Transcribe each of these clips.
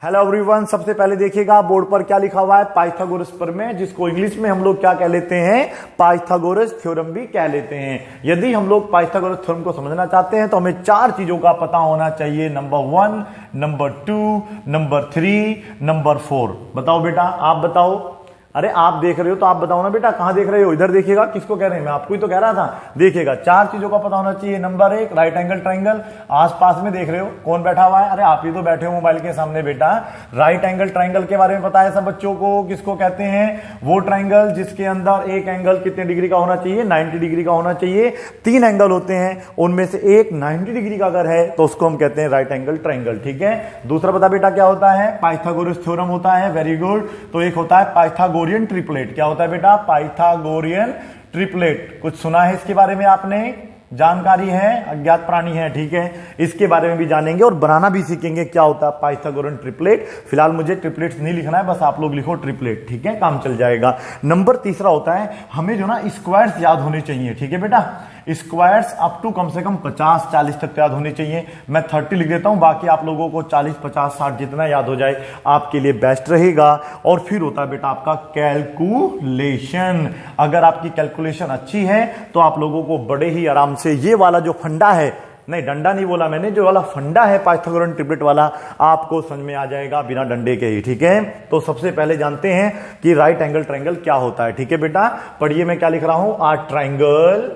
Hello everyone, सबसे पहले देखिएगा बोर्ड पर क्या लिखा हुआ है पाइथागोरस प्रमेय, जिसको इंग्लिश में हम लोग क्या कह लेते हैं, पाइथागोरस थ्योरम भी कह लेते हैं। यदि हम लोग पाइथागोरस थ्योरम को समझना चाहते हैं तो हमें चार चीजों का पता होना चाहिए। Number 1, number 2, number 3, number 4। बताओ बेटा, आप बताओ। अरे आप देख रहे हो तो आप बताओ ना बेटा, कहां देख रहे हो? इधर देखिएगा। किसको कह रहे हैं? मैं आपको ही तो कह रहा था। देखिएगा, चार चीजों का पता होना चाहिए। Number 1, right angle triangle. आसपास में देख रहे हो कौन बैठा हुआ है? अरे आप ही तो बैठे हो मोबाइल के सामने बेटा। राइट एंगल ट्राइंगल के बारे में पता है सब बच्चों को? किसको कहते हैं? वो ट्राइंगल जिसके अंदर एक एंगल कितने डिग्री का होना चाहिए? 90 डिग्री का होना चाहिए। 3 एंगल होते हैं, उनमें से एक 90 डिग्री का अगर है तो उसको हम कहते हैं राइट एंगल ट्राइंगल। ठीक है। दूसरा पता बेटा क्या होता है? पाइथागोरस थ्योरम होता है। Very good. तो एक होता है पाइथागोरियन ट्रिपलेट। क्या होता है बेटा? Pythagorean triplet. कुछ सुना है इसके बारे में आपने? जानकारी है? अज्ञात प्राणी है। ठीक है, इसके बारे में भी जानेंगे और बनाना भी सीखेंगे। क्या होता है पाइथागोरियन ट्रिपलेट? फिलहाल मुझे ट्रिपलेट्स नहीं लिखना है, बस आप लोग लिखो ट्रिपलेट। ठीक है, काम चल जाएगा। नंबर तीसरा होता है हमें जो ना स्क्वायर्स याद होने चाहिए। ठीक है बेटा, स्क्वायर्स अप टू कम से कम 50-40 तक याद होने चाहिए। मैं 30 लिख देता हूं, बाकी आप लोगों को 40, 50, 60 जितना याद हो जाए आपके लिए बेस्ट रहेगा। और फिर होता है बेटा आपका कैलकुलेशन। अगर आपकी कैलकुलेशन अच्छी है तो आप लोगों को बड़े ही आराम से ये वाला जो फंडा है, नहीं डंडा नहीं बोला मैंने, जो वाला फंडा है पाइथागोरियन ट्रिपलेट वाला, आपको समझ में आ जाएगा बिना डंडे के ही। ठीक है, तो सबसे पहले जानते हैं कि राइट एंगल ट्राइंगल क्या होता है। ठीक है बेटा, पढ़िए मैं क्या लिख रहा हूं। आ ट्राइंगल,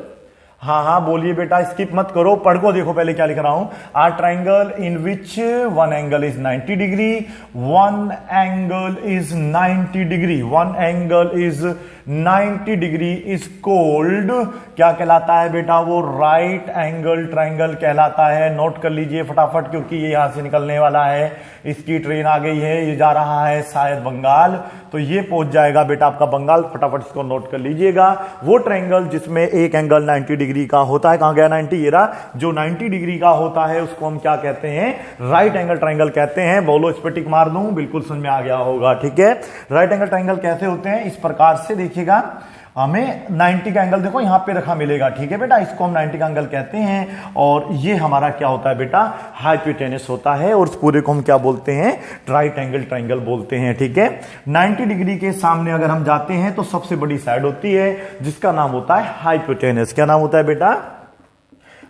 हाँ बोलिए बेटा, स्किप मत करो, पढ़ को देखो पहले क्या लिख रहा हूं। A triangle in which one angle is 90 degree, one angle is 90 degree, one angle is 90 degree is called, क्या कहलाता है बेटा? वो राइट एंगल ट्राइंगल कहलाता है। नोट कर लीजिए फटाफट, क्योंकि ये यहां से निकलने वाला है। इसकी ट्रेन आ गई है, ये जा रहा है शायद बंगाल, तो ये पहुंच जाएगा बेटा आपका बंगाल। फटाफट इसको नोट कर लीजिएगा। वो ट्राइंगल जिसमें एक एंगल 90 डिग्री का होता है, कहां गया 90? ये रहा। जो 90 डिग्री का होता है उसको हम क्या कहते हैं? राइट एंगल ट्राइंगल कहते हैं। बोलो, इस पर टिक मार दूं, बिल्कुल समझ में आ गया होगा। ठीक है, राइट एंगल ट्राइंगल कैसे होते हैं? इस प्रकार से देखिएगा, हमें 90 का एंगल देखो यहां पे रखा मिलेगा। ठीक है बेटा, इसको हम 90 का एंगल कहते हैं। और ये हमारा क्या होता है बेटा? हाइपोटेनस होता है। और इस पूरे को हम क्या बोलते हैं? राइट एंगल ट्राइंगल बोलते हैं। ठीक है, 90 डिग्री के सामने अगर हम जाते हैं तो सबसे बड़ी साइड होती है जिसका नाम होता है हाइपोटेनस। क्या नाम होता है बेटा?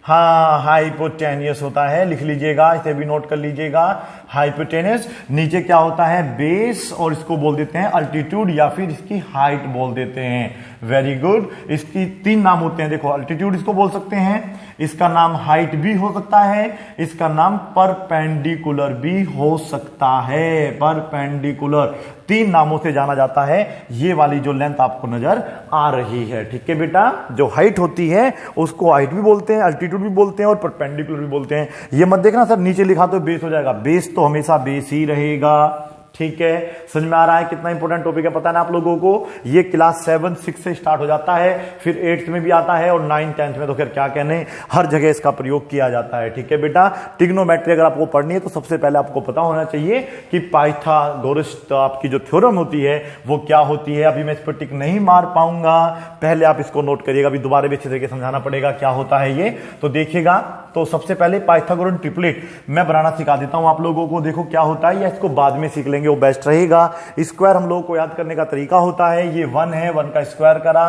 हाँ, हाइपोटेनियस होता है। लिख लीजिएगा, इसे भी नोट कर लीजिएगा। हाइपोटेनस। नीचे क्या होता है? बेस, और इसको बोल देते हैं अल्टीट्यूड या फिर इसकी हाइट बोल देते हैं। Very good. इसकी 3 नाम होते हैं। देखो, अल्टीट्यूड इसको बोल सकते हैं, इसका नाम हाइट भी हो सकता है, इसका नाम परपेंडिकुलर भी हो सकता है। परपेंडिकुलर 3 नामों से जाना जाता है ये वाली जो लेंथ आपको नजर आ रही है। ठीक है बेटा, जो हाइट होती है उसको हाइट भी बोलते हैं, अल्टीट्यूड भी बोलते हैं और परपेंडिकुलर भी बोलते हैं। ये मत देखना सर नीचे लिखा तो बेस हो जाएगा, बेस तो हमेशा बेस ही रहेगा। ठीक है, समझ में आ रहा है कितना इंपॉर्टेंट टॉपिक है? पता है ना आप लोगों को? ये क्लास 7, 6 से स्टार्ट हो जाता है, फिर 8th में भी आता है और 9th, 10th में तो फिर क्या कहने, हर जगह इसका प्रयोग किया जाता है। ठीक है बेटा, ट्रिग्नोमेट्री अगर आपको पढ़नी है तो सबसे पहले आपको पता होना चाहिए कि पाइथागोरस आपकी जो थ्योरम होती है वो क्या होती है। अभी मैं इस पर टिक नहीं मार पाऊंगा, पहले आप इसको नोट करिएगा। अभी दोबारा भी अच्छे तरीके से समझाना पड़ेगा क्या होता है ये, तो देखिएगा। तो सबसे पहले पाइथागोरियन ट्रिपलेट मैं बनाना सिखा देता हूं आप लोगों को। देखो क्या होता है, या इसको बाद में सीख लेंगे वो बेस्ट रहेगा। स्क्वायर हम लोगों को याद करने का तरीका होता है, ये 1 है, 1 का स्क्वायर करा,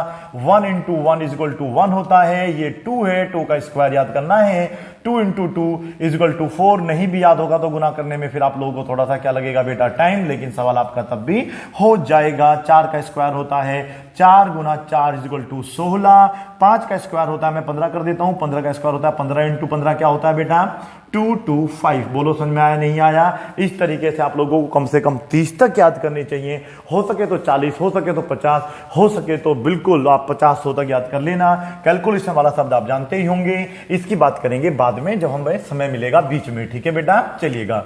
1 इंटू 1 इज इक्वल टू 1 होता है। ये 2 है, 2 का स्क्वायर याद करना है, 2 इंटू 2 इज इक्वल टू 4। नहीं भी याद होगा तो गुना करने में फिर आप लोगों को थोड़ा सा क्या लगेगा बेटा? टाइम, लेकिन सवाल आपका तब भी हो जाएगा। 4 का स्क्वायर होता है 4 गुना 4 इज इक्वल टू 16। 5 का स्क्वायर होता है, मैं 15 कर देता हूं, 15 का स्क्वायर होता है 15 इंटू 15 क्या होता है बेटा? 225। बोलो समझ में आया नहीं आया? इस तरीके से आप लोगों को कम से कम 30 तक याद करनी चाहिए। हो सके तो 40, हो सके तो 50, हो सके तो बिल्कुल आप 50-100 तक याद कर लेना। कैलकुलेशन वाला शब्द आप जानते ही होंगे, इसकी बात करेंगे बाद में जब हमें समय मिलेगा बीच में। ठीक है बेटा, चलिएगा।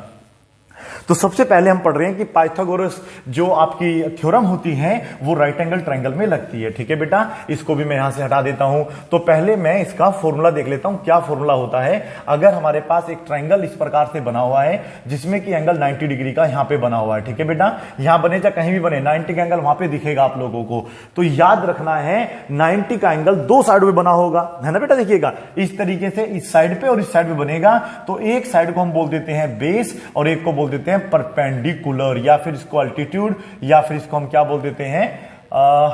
तो सबसे पहले हम पढ़ रहे हैं कि पाइथागोरस जो आपकी थ्योरम होती है वो राइट एंगल ट्रायंगल में लगती है। ठीक है बेटा, इसको भी मैं यहां से हटा देता हूं। तो पहले मैं इसका फॉर्मूला देख लेता हूं, क्या फॉर्मूला होता है। अगर हमारे पास एक ट्रायंगल इस प्रकार से बना हुआ है जिसमें कि एंगल 90 डिग्री का यहां पे बना हुआ है, ठीक है बेटा, यहां बने चाहे कहीं भी बने, 90 का एंगल वहां पे दिखेगा आप लोगों को। तो याद रखना है 90 का एंगल दो साइड में बना होगा, है ना बेटा। देखिएगा इस तरीके से इस साइड पे और इस साइड पे बनेगा। तो एक साइड को हम बोल देते हैं बेस और एक को बोल देते हैं हैं परपेंडिकुलर, या फिर इसको अल्टीट्यूड, या फिर इसको हम क्या बोल देते हैं,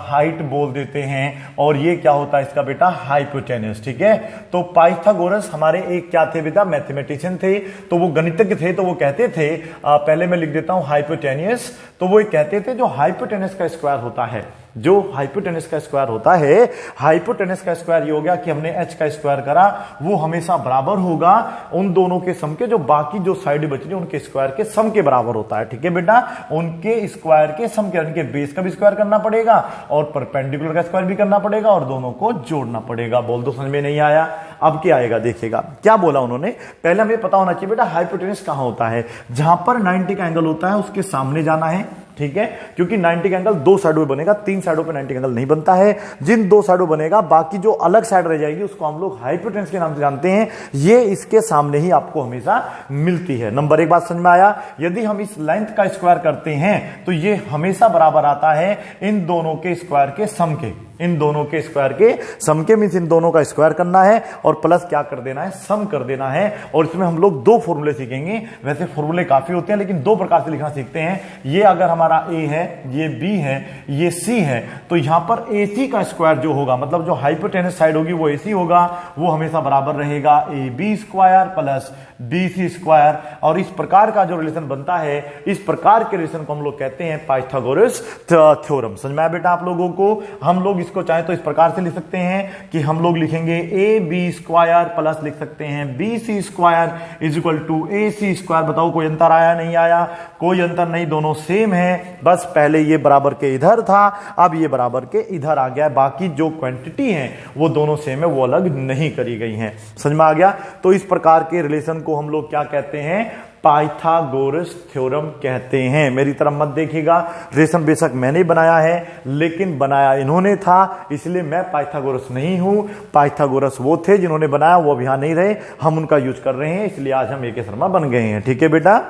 हाइट बोल देते हैं। और ये क्या होता है इसका बेटा, हाइपोटेनस। ठीक है, तो पाइथागोरस हमारे एक क्या थे बेटा, मैथमेटिशियन थे, तो वो गणितज्ञ थे। तो वो कहते थे, पहले मैं लिख देता हूं हाइपोटेनियस, तो वो कहते थे जो हाइपोटेनस का स्क्वायर होता है, जो हाइपोटेनस का स्क्वायर होता है, हाइपोटेनस का स्क्वायर ये हो गया कि हमने h का स्क्वायर करा, वो हमेशा बराबर होगा उन दोनों के सम के, जो बाकी जो साइड बच रही है उनके स्क्वायर के सम के बराबर होता है। ठीक है बेटा, उनके स्क्वायर के सम के, उनके बेस का भी स्क्वायर करना पड़ेगा और परपेंडिकुलर का स्क्वायर भी करना पड़ेगा और दोनों को जोड़ना पड़ेगा। बोल दो, समझ में नहीं आया? अब क्या आएगा देखिएगा, क्या बोला उन्होंने। पहले हमें पता होना चाहिए बेटा हाइपोटेनस कहां होता है, जहां पर 90 का एंगल होता है उसके सामने जाना है। ठीक है, क्योंकि 90 का एंगल दो साइडों में बनेगा, तीन साइडों पे 90 का एंगल नहीं बनता है। जिन दो साइडों बनेगा, बाकी जो अलग साइड रह जाएगी उसको हम लोग हाइपोटेनस के नाम से जानते हैं। ये इसके सामने ही आपको हमेशा मिलती है। नंबर एक बात समझ में आया। यदि हम इस लेंथ का स्क्वायर करते हैं तो ये हमेशा बराबर आता है इन दोनों के स्क्वायर के सम के, इन दोनों के स्क्वायर के सम के, मींस इन दोनों का स्क्वायर करना है और प्लस क्या कर देना है, सम कर देना है। और इसमें हम लोग दो फॉर्मूले सीखेंगे। वैसे फॉर्मूले काफी होते हैं लेकिन दो प्रकार से लिखना सीखते हैं। ये अगर हमारा ए है, ये बी है, ये सी है, तो यहां पर ए सी का स्क्वायर जो होगा, मतलब जो हाइपोटेनस साइड होगी वो ए सी होगा, वो हमेशा बराबर रहेगा A B square plus B C square. और इस प्रकार का जो रिलेशन बनता है, इस प्रकार के रिलेशन को हम लोग कहते हैं पाइथागोरस थ्योरम। समझ में आया बेटा आप लोगों को? हम लोग इसको चाहे तो इस प्रकार से लिख सकते हैं कि हम लोग लिखेंगे ए बी स्क्वायर प्लस लिख सकते हैं B C square is equal to A C square. बताओ कोई अंतर आया नहीं आया? कोई अंतर नहीं, दोनों सेम है, बस पहले ये बराबर के इधर था, अब ये बराबर के इधर आ गया। बाकी जो क्वांटिटी है वो दोनों सेम है, वो अलग नहीं करी गई हैं। समझ में आ गया? तो इस प्रकार के रिलेशन को हम लोग क्या कहते हैं, पाइथागोरस थ्योरम कहते हैं। मेरी तरफ मत देखिएगा, रिलेशन बेशक मैंने बनाया है लेकिन बनाया इन्होंने था, इसलिए मैं पाइथागोरस नहीं हूं। पाइथागोरस वो थे जिन्होंने बनाया, वो अभी यहां नहीं रहे, हम उनका यूज कर रहे हैं, इसलिए आज हम एक शर्मा बन गए हैं। ठीक है बेटा,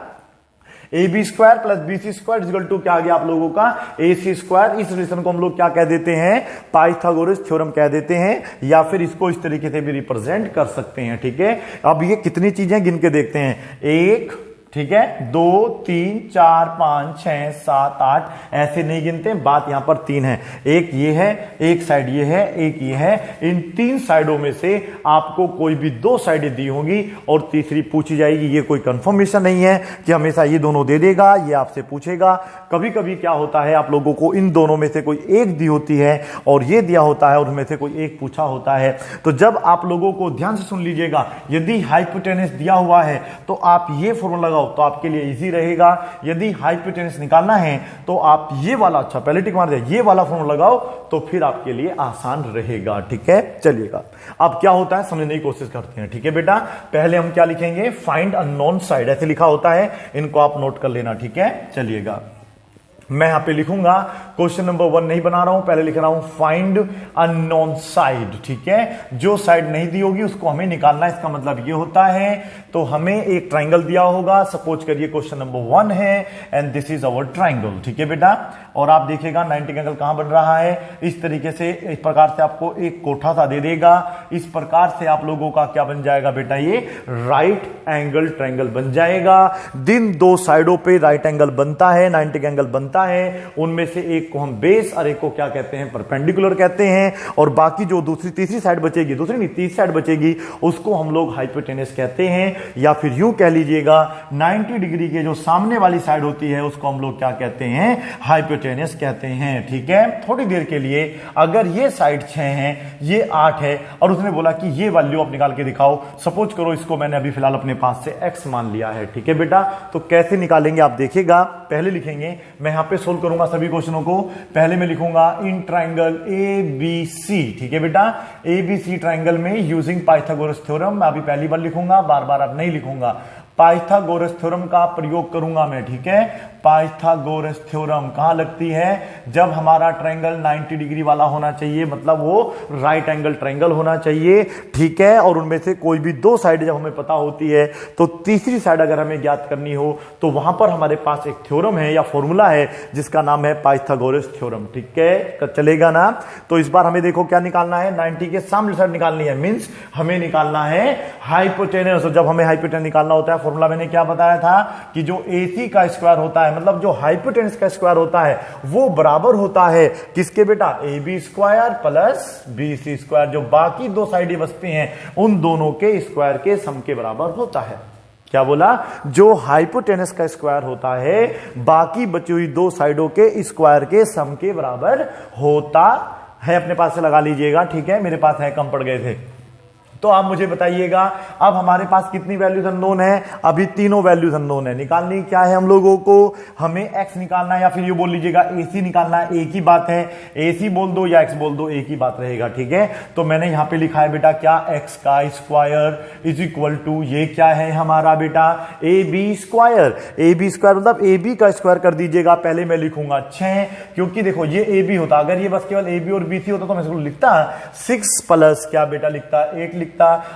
A B square plus B C square equal to क्या आ गया आप लोगों का, ए सी स्क्वायर। इस रिलेशन को हम लोग क्या कह देते हैं, पाइथागोरस थ्योरम कह देते हैं, या फिर इसको इस तरीके से भी रिप्रेजेंट कर सकते हैं। ठीक है, अब ये कितनी चीजें गिन के देखते हैं, एक, ठीक है, 2 3 4 5 6 7 8, ऐसे नहीं गिनते, बात यहां पर तीन है। एक ये है, एक साइड ये है, एक ये है। इन तीन साइडों में से आपको कोई भी दो साइडें दी होंगी और तीसरी पूछी जाएगी। ये कोई कंफर्मेशन नहीं है कि हमेशा ये दोनों दे देगा, ये आपसे पूछेगा। कभी कभी क्या होता है, आप लोगों को इन दोनों में से कोई एक दी होती है और ये दिया होता है और उनमें से कोई एक पूछा होता है। तो जब आप लोगों को ध्यान से सुन लीजिएगा, यदि हाइपोटेनस दिया हुआ है तो आप ये फॉर्मूला लगाओ तो आपके लिए इजी रहेगा। यदि हाइपोटेनस निकालना है तो आप ये वाला, अच्छा पहले टिक मार दिया, ये वाला फॉर्मूला लगाओ तो फिर आपके लिए आसान रहेगा। ठीक है, चलिएगा अब क्या होता है समझने की कोशिश करते हैं। ठीक है बेटा, पहले हम क्या लिखेंगे, फाइंड अननोन साइड, ऐसे लिखा होता है, इनको आप नोट कर लेना। ठीक है, चलिएगा मैं यहां पे लिखूंगा, क्वेश्चन नंबर 1 नहीं बना रहा हूं, पहले लिख रहा हूं फाइंड अननोन साइड। ठीक है, जो साइड नहीं दी होगी उसको हमें निकालना है। इसका मतलब ये होता है, तो हमें एक ट्राइंगल दिया होगा, सपोज करिए क्वेश्चन नंबर 1 है and this is our triangle. ठीक है बेटा, और आप देखिएगा 90 का एंगल कहां बन रहा है, इस तरीके से, इस प्रकार से आपको एक कोठा सा दे देगा। इस प्रकार से आप लोगों का क्या बन जाएगा बेटा, ये राइट एंगल ट्राइंगल बन जाएगा। जिन दो साइडों पे राइट एंगल बनता है, 90 का एंगल बनता है, उनमें से एक को हम बेस और एक को क्या कहते हैं, परपेंडिकुलर कहते हैं। और बाकी जो दूसरी तीसरी साइड बचेगी, दूसरी नहीं तीसरी साइड बचेगी, उसको हम लोग हाइपोटेनस कहते हैं। या फिर यूं कह लीजिएगा 90 डिग्री के जो सामने वाली साइड होती है उसको हम लोग क्या कहते हैं, हाइपोटेनस कहते हैं। ठीक है, थोड़ी देर के लिए अगर ये साइड 6 है, ये 8 है और उसने बोला कि ये वैल्यू आप निकाल के दिखाओ, सपोज करो इसको मैंने अभी फिलहाल अपने पास से x मान लिया है। ठीक है बेटा, तो कैसे निकालेंगे आप देखिएगा, पहले लिखेंगे, मैं यहां पे सोल्व करूंगा सभी क्वेश्चनों को। पहले मैं लिखूंगा in triangle A B C. ठीक है बेटा, ए बी सी ट्राइंगल में यूजिंग पाइथागोरस थ्योरम, मैं अभी पहली बार लिखूंगा, बार बार अब नहीं लिखूंगा, पाइथागोरस थ्योरम का प्रयोग करूंगा मैं। ठीक है, पाइथागोरस थ्योरम कहां लगती है, जब हमारा ट्रायंगल 90 डिग्री वाला होना चाहिए, मतलब वो राइट एंगल ट्रायंगल होना चाहिए। ठीक है, और उनमें से कोई भी दो साइड जब हमें पता होती है तो तीसरी साइड अगर हमें ज्ञात करनी हो तो वहां पर हमारे पास एक थ्योरम है या फॉर्मूला है जिसका नाम है पाइथागोरस थ्योरम। ठीक है, चलेगा ना? तो इस बार हमें देखो क्या निकालना है, 90 के सामने साइड निकालनी है, मींस हमें निकालना है हाइपोटेनस। जब हमें हाइपोटेनस निकालना होता है फॉर्मूला मैंने क्या बताया था कि जो AC का स्क्वायर होता है, मतलब जो हाइपोटेनस का स्क्वायर होता है, वो बराबर होता है किसके बेटा, AB square plus BC square. जो बाकी दो साइडें बचती हैं उन दोनों के स्क्वायर के सम के बराबर होता है। क्या बोला, जो हाइपोटेनस का स्क्वायर होता है बाकी बची हुई दो साइडों के स्क्वायर के सम के बराबर होता है। अपने पास से लगा लीजिएगा, ठीक है, मेरे पास है, कम पड़ गए थे। तो आप मुझे बताइएगा, अब हमारे पास कितनी वैल्यूज अननोन है, अभी तीनों वैल्यूज अननोन है। निकालनी क्या है हम लोगों को, हमें x निकालना है, या फिर ये बोल लीजिएगा AC निकालना है। एक ही बात है, AC बोल दो या x बोल दो, एक ही बात रहेगा, ठीक है। तो मैंने यहां पे लिखा है बेटा क्या, x का स्क्वायर इज इक्वल टू, ये क्या है हमारा बेटा, AB स्क्वायर। AB स्क्वायर मतलब AB का स्क्वायर कर दीजिएगा, पहले मैं लिखूंगा 6, क्योंकि देखो ये AB होता, अगर ये बस केवल AB और BC होता तो मैं इसको लिखता 6 प्लस क्या बेटा लिखता 8 लिखता।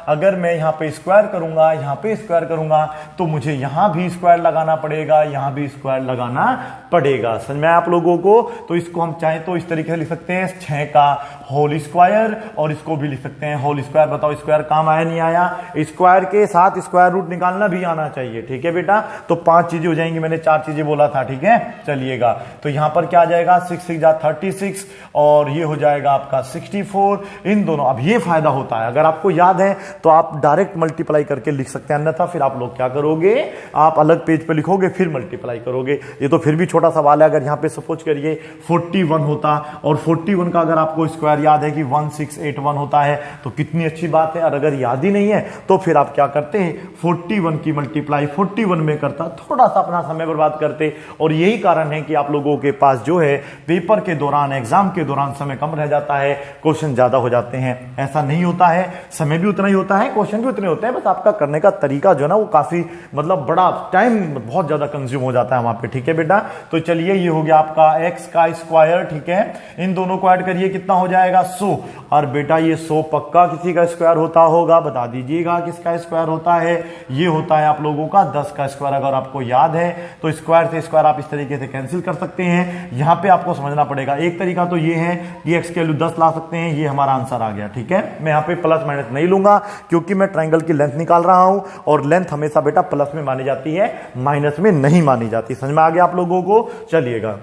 अगर मैं यहां पे स्क्वायर करूंगा, यहां पे स्क्वायर करूंगा, तो मुझे यहां भी स्क्वायर लगाना पड़ेगा, यहां भी स्क्वायर लगाना पड़ेगा। समझ में आप लोगों को। तो इसको हम चाहें तो इस तरीके से लिख सकते हैं 6 का होल स्क्वायर, और इसको भी लिख सकते हैं होल स्क्वायर। बताओ स्क्वायर काम आया नहीं आया, स्क्वायर के साथ स्क्वायर रूट निकालना भी आना चाहिए, ठीक है बेटा। तो 5 चीजें हो जाएंगी, मैंने 4 चीजें बोला था, ठीक है। चलिएगा, तो यहां पर क्या आ जाएगा, 6 6 जा 36, और ये हो जाएगा आपका 64। इन दोनों, अब ये फायदा होता है, अगर आपको याद है तो आप डायरेक्ट मल्टीप्लाई करके लिख सकते हैं, अन्यथा फिर आप लोग क्या करोगे, आप अलग पेज पे लिखोगे फिर मल्टीप्लाई करोगे। ये तो फिर भी छोटा सवाल है। अगर यहां पे सपोज करिए 41 होता, और 41 का अगर आपको स्क्वायर याद है कि 1681 होता है, तो कितनी अच्छी बात है। और अगर याद ही नहीं है तो फिर आप क्या करते हैं, 41 की मल्टीप्लाई 41 में करता, थोड़ा सा अपना समय बर्बाद करते। और यही कारण है कि आप लोगों के पास जो है पेपर के दौरान, एग्जाम के दौरान समय कम रह जाता है, क्वेश्चन ज्यादा हो जाते हैं। ऐसा नहीं होता है, समय भी उतना ही होता है, क्वेश्चन भी उतने होते हैं, बस आपका करने का तरीका जो है ना वो काफी मतलब बड़ा टाइम बहुत ज्यादा कंज्यूम हो जाता है वहां पे, ठीक है बेटा। तो चलिए, ये हो गया आपका x का स्क्वायर, ठीक है। इन दोनों को ऐड करिए, कितना हो जाएगा 100। और बेटा ये 100 पक्का किसी का स्क्वायर होता होगा, बता दीजिएगा किसका स्क्वायर होता है। ये होता है आप लोगों का 10 का स्क्वायर। अगर आपको याद है तो स्क्वायर से स्क्वायर आप इस तरीके से कैंसिल कर सकते हैं। यहां पे आपको समझना पड़ेगा, एक तरीका तो ये है कि x की वैल्यू 10 ला सकते हैं, ये हमारा आंसर आ गया, ठीक है। मैं यहां पे प्लस माइनस नहीं लूंगा, क्योंकि मैं ट्रायंगल की लेंथ निकाल रहा हूं, और लेंथ हमेशा बेटा प्लस में मानी जाती है, माइनस में नहीं मानी जाती। समझ में आ गया आप लोगों को। चलिएगा,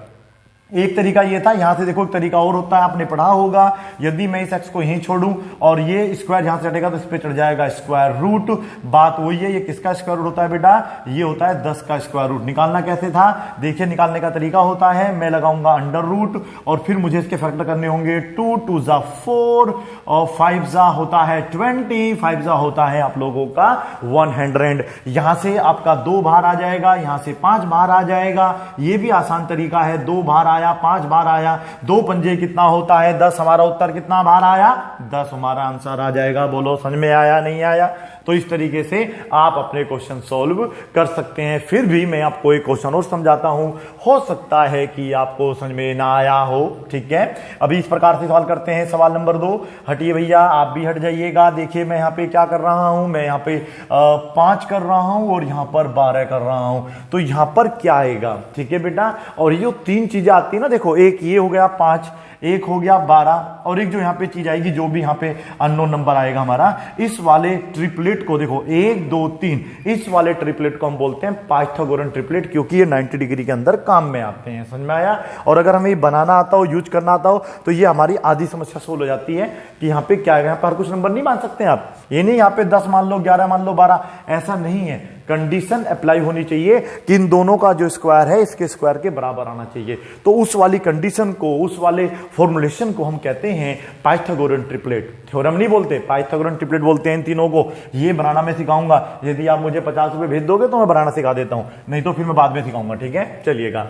एक तरीका ये था। यहां से देखो एक तरीका और होता है, आपने पढ़ा होगा, यदि मैं इस एक्स को यहीं छोड़ूं और ये स्क्वायर यहां से हटेगा तो इस पे चढ़ जाएगा स्क्वायर रूट। बात वही है, ये किसका स्क्वायर रूट होता है बेटा, ये होता है 10 का स्क्वायर रूट। निकालना कैसे था, देखिए निकालने का तरीका होता है, मैं लगाऊंगा अंडर रूट, और फिर मुझे इसके फैक्टर करने होंगे 2 2 जा 4, और 5 जा होता है 20, 5 जा होता है आप लोगों का 100। यहां से आपका 2 बाहर आ जाएगा, यहां से 5 बाहर आ जाएगा। ये भी आसान तरीका है, 2 बाहर आया, 5 बार आया, 2 पंजे कितना होता है 10। हमारा उत्तर कितना बार आया 10, हमारा आंसर आ जाएगा। बोलो समझ में आया नहीं आया। तो इस तरीके से आप अपने क्वेश्चन सॉल्व कर सकते हैं। फिर भी मैं आपको एक क्वेश्चन और समझाता हूं, हो सकता है कि आपको समझ में ना आया हो, ठीक है। अभी इस प्रकार से सवाल करते हैं। सवाल नंबर 2, हटिए भैया, आप भी हट जाइएगा। देखिए मैं यहां पे क्या कर रहा हूं, मैं यहां पे 5 कर रहा हूं और यहां पर 12 कर रहा हूं। तो यहां पर क्या आएगा, ठीक है बेटा। और ये जो 3 चीजें आती है ना, देखो एक ये हो गया 5, एक हो गया 12, और एक जो यहां पे चीज आएगी, जो भी यहां पे अननोन नंबर आएगा हमारा, इस वाले ट्रिपलेट को देखो 1 2 3, इस वाले ट्रिपलेट को हम बोलते हैं पाइथागोरन ट्रिपलेट, क्योंकि ये 90 डिग्री के अंदर काम में आते हैं। समझ में आया। और अगर हमें बनाना आता हो, यूज करना आता हो, तो ये हमारी आधी समस्या सोल्व हो जाती है कि यहाँ पे क्या है, यहाँ पर कुछ नंबर नहीं मान सकते आप। ये नहीं यहाँ पे 10 मान लो, 11 मान लो, 12, ऐसा नहीं है। कंडीशन अप्लाई होनी चाहिए कि इन दोनों का जो स्क्वायर है इसके स्क्वायर के बराबर आना चाहिए। तो उस वाली कंडीशन को, उस वाले फॉर्मुलेशन को हम कहते हैं पाइथागोरन ट्रिपलेट। थ्योरम नहीं बोलते, पाइथागोरन ट्रिपलेट बोलते हैं इन तीनों को। ये बनाना मैं सिखाऊंगा, यदि आप मुझे 50 रुपए भेज दोगे तो मैं बनाना सिखा देता हूं, नहीं तो फिर मैं बाद में सिखाऊंगा, ठीक है। चलिएगा,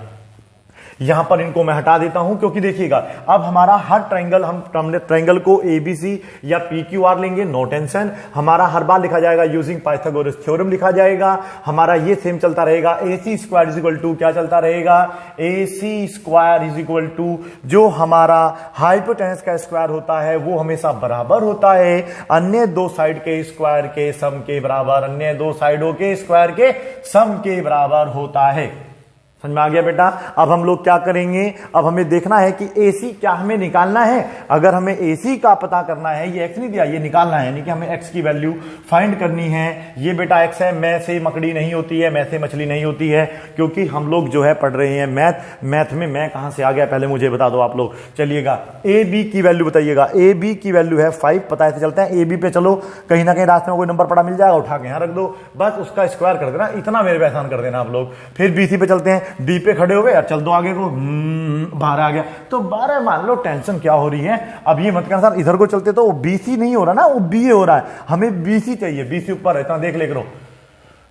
यहां पर इनको मैं हटा देता हूं, क्योंकि देखिएगा अब हमारा हर ट्रायंगल, हम ट्रायंगल को ABC या PQR लेंगे, नो टेंशन। हमारा हर बार लिखा जाएगा यूजिंग पाइथागोरस थ्योरम लिखा जाएगा। हमारा ये सेम चलता रहेगा, AC square is equal to क्या चलता रहेगा, AC square is equal to जो हमारा हाइपोटेनस का स्क्वायर होता है वो हमेशा बराबर होता है अन्य दो साइड के स्क्वायर के सम के बराबर, अन्य दो साइडों के स्क्वायर के सम के बराबर होता है। समझ में आ गया बेटा। अब हम लोग क्या करेंगे, अब हमें देखना है कि AC क्या हमें निकालना है। अगर हमें AC का पता करना है, ये x नहीं दिया, ये निकालना है, यानी कि हमें x की वैल्यू फाइंड करनी है। ये बेटा x है, मैं से मकड़ी नहीं होती है, मैं से मछली नहीं होती है, क्योंकि हम लोग जो है पढ़ रहे हैं मैथ में मैं कहां से आ गया पहले मुझे बता दो आप लोग। चलिएगा AB की वैल्यू बताइएगा। AB की वैल्यू है 5, पता है चलता है। AB पे चलो, कहीं ना कहीं रास्ते में कोई नंबर पड़ा मिल जाएगा, उठा के यहां रख दो, बस उसका स्क्वायर कर देना, इतना मेरे पे आसान कर देना आप लोग। फिर BC पे चलते हैं, B पे खड़े हो गए, चल दो आगे को, 12 आ गया, तो 12 मान लो, टेंशन क्या हो रही है। अब ये मत करना सर इधर को चलते तो वो BC नहीं हो रहा ना, वो BA हो रहा है, हमें BC चाहिए, BC ऊपर है, इतना देख ले करो।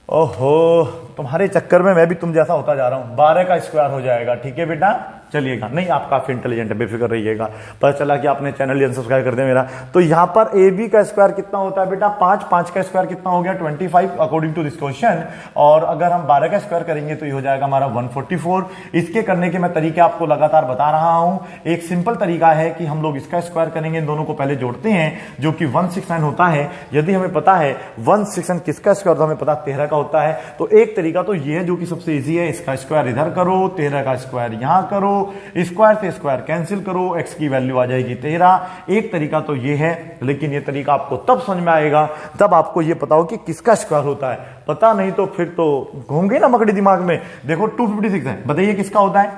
ओहो, तुम्हारे चक्कर में मैं भी तुम जैसा होता जा रहा हूं। 12 का स्क्वायर हो जाएगा, ठीक है बेटा। चलिएगा, नहीं आप काफी इंटेलिजेंट है, बेफिक्र रहिएगा। पता चला कि आपने चैनल सब्सक्राइब कर दिया मेरा। तो यहां पर AB का स्क्वायर कितना होता है बेटा, 5, 5 का स्क्वायर कितना हो गया, 25 अकॉर्डिंग टू दिस क्वेश्चन। और अगर हम 12 का स्क्वायर करेंगे तो ये हो जाएगा हमारा 144। इसके करने के मैं तरीके आपको लगातार बता रहा हूं। एक सिंपल तरीका है कि हम लोग इसका स्क्वायर करेंगे, इन दोनों को पहले जोड़ते हैं, जो कि 169 होता है। यदि हमें पता है 169 किसका स्क्वायर, तो हमें पता 13 का होता है। तो एक तरीका तो ये है जो कि सबसे इजी है, इसका स्क्वायर इधर करो, 13 का स्क्वायर यहां करो, स्क्वायर से स्क्वायर कैंसिल करो, x की वैल्यू आ जाएगी 13। एक तरीका तो ये है, लेकिन ये तरीका आपको तब समझ में आएगा तब आपको ये पता हो कि किसका स्क्वायर होता है। पता नहीं तो फिर तो घूम गई ना मकड़ी दिमाग में। देखो 256 है, बताइए किसका होता है,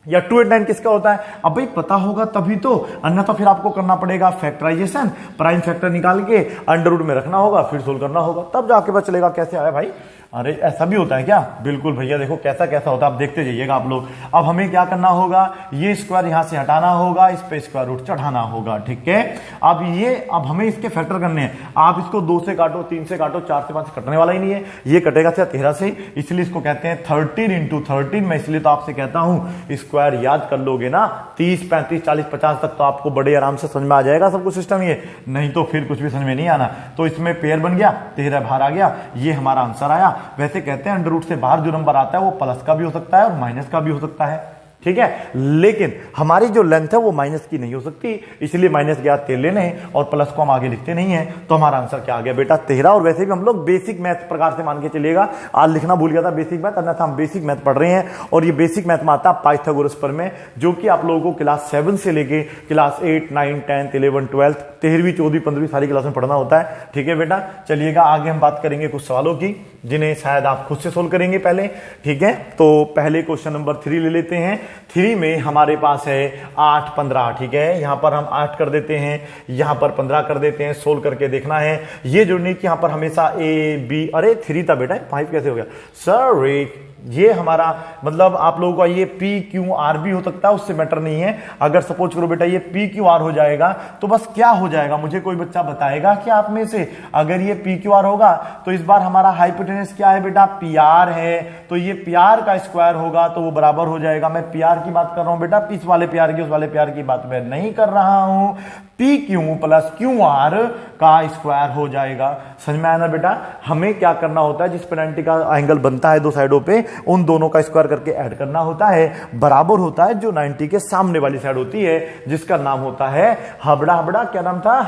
या 289 किसका होता है। अब भाई पता होगा तभी तो, अन्यथा फिर आपको करना पड़ेगा फैक्टराइजेशन, प्राइम फैक्टर निकाल के अंडर रूट में रखना होगा, फिर सोल्व करना होगा, तब जाके पता चलेगा कैसे आया भाई। अरे ऐसा भी होता है क्या, बिल्कुल भैया, देखो कैसा कैसा होता है, आप देखते जाइएगा आप लोग। अब हमें क्या करना होगा, ये स्क्वायर यहां से हटाना होगा, इस पे स्क्वायर रूट चढ़ाना होगा, ठीक है। अब हमें इसके फैक्टर करने हैं। आप इसको 2 से काटो, 3 से काटो, 4 से 5 से कटने वाला ही नहीं है, ये कटेगा सिर्फ 13 से, इसलिए इसको कहते हैं 13 इंटू 13। मैं इसलिए तो आपसे कहता हूं स्क्वायर याद कर लोगे ना, 30, 35, 40, 50 तक तो आपको बड़े आराम से समझ में आ जाएगा सब कुछ सिस्टम ये, नहीं तो फिर कुछ भी समझ में नहीं आना। तो इसमें पेयर बन गया, 13 बाहर आ गया, ये हमारा आंसर आया। वैसे कहते हैं अंडर रूट से बाहर जो नंबर आता है वो प्लस का भी हो सकता है और माइनस का भी हो सकता है, ठीक है। लेकिन हमारी जो लेंथ है वो माइनस की नहीं हो सकती, इसलिए माइनस ज्ञात कर लेने हैं और प्लस को हम आगे लिखते नहीं है। तो हमारा आंसर क्या आ गया बेटा, 13। और वैसे भी हम लोग बेसिक मैथ प्रकार से मान के चलिएगा, आज लिखना भूल गया था बेसिक मैथ, अन्यथा हम बेसिक मैथ पढ़ रहे हैं। और ये बेसिक मैथ में आता है पाइथागोरस प्रमेय, जो कि आप लोगों को क्लास 7 से लेके क्लास 8, 9, 10, 11, 12, 13वीं, 14वीं, 15वीं सारी क्लास में पढ़ना होता है, ठीक है बेटा। चलिएगा आगे हम बात करेंगे कुछ सवालों की, जिन्हें शायद आप खुद से सोल्व करेंगे पहले, ठीक है। तो पहले क्वेश्चन नंबर 3 ले लेते हैं। 3 में हमारे पास है 8, 15, ठीक है। यहां पर हम 8 कर देते हैं, यहां पर 15 कर देते हैं, सोल्व करके देखना है। ये जोड़ने की यहां पर हमेशा A, B, अरे 3 था बेटा, 5 कैसे हो गया सर। ये हमारा मतलब आप लोगों का ये PQR भी हो सकता है, उससे मैटर नहीं है। अगर सपोज करो बेटा ये PQR हो जाएगा तो बस क्या हो जाएगा, मुझे कोई बच्चा बताएगा कि आप में से, अगर ये PQR होगा तो इस बार हमारा हाइपोटेनस क्या है बेटा, PR है, तो ये PR का स्क्वायर होगा तो वो बराबर हो जाएगा। मैं PR की बात कर रहा हूं बेटा, इस वाले PR की, उस वाले PR की बात मैं नहीं कर रहा हूं। PQ प्लस QR का स्क्वायर हो जाएगा। समझ में आया ना बेटा। हमें क्या करना होता है, जिस पे 90 का एंगल बनता है दो साइडों पे, उन दोनों का स्क्वायर करके ऐड करना होता है, बराबर होता है जो 90 के सामने वाली साइड होती है, जिसका नाम होता है हबड़ा, क्या नाम था,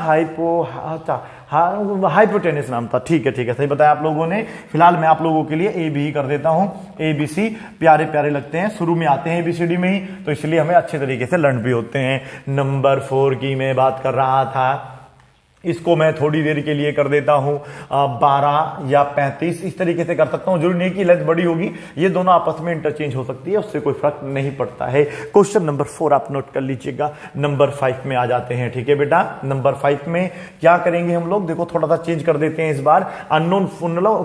हाइपोटेनस नाम था, ठीक है, सही बताया आप लोगों ने। फिलहाल मैं आप लोगों के लिए AB ही कर देता हूं, ABC प्यारे प्यारे लगते हैं, शुरू में आते हैं ABCD में ही, तो इसलिए हमें अच्छे तरीके से लर्न भी होते हैं। नंबर 4 की मैं बात कर रहा था, इसको मैं थोड़ी देर के लिए कर देता हूं 12 या 35, इस तरीके से कर सकता हूं। जरूरी नहीं कि लेंथ बड़ी होगी, ये दोनों आपस में इंटरचेंज हो सकती है, उससे कोई फर्क नहीं पड़ता है। क्वेश्चन नंबर 4 आप नोट कर लीजिएगा। नंबर 5 में आ जाते हैं, ठीक है बेटा। नंबर 5 में क्या करेंगे हम लोग, देखो थोड़ा सा चेंज कर देते हैं इस बार। अननोन,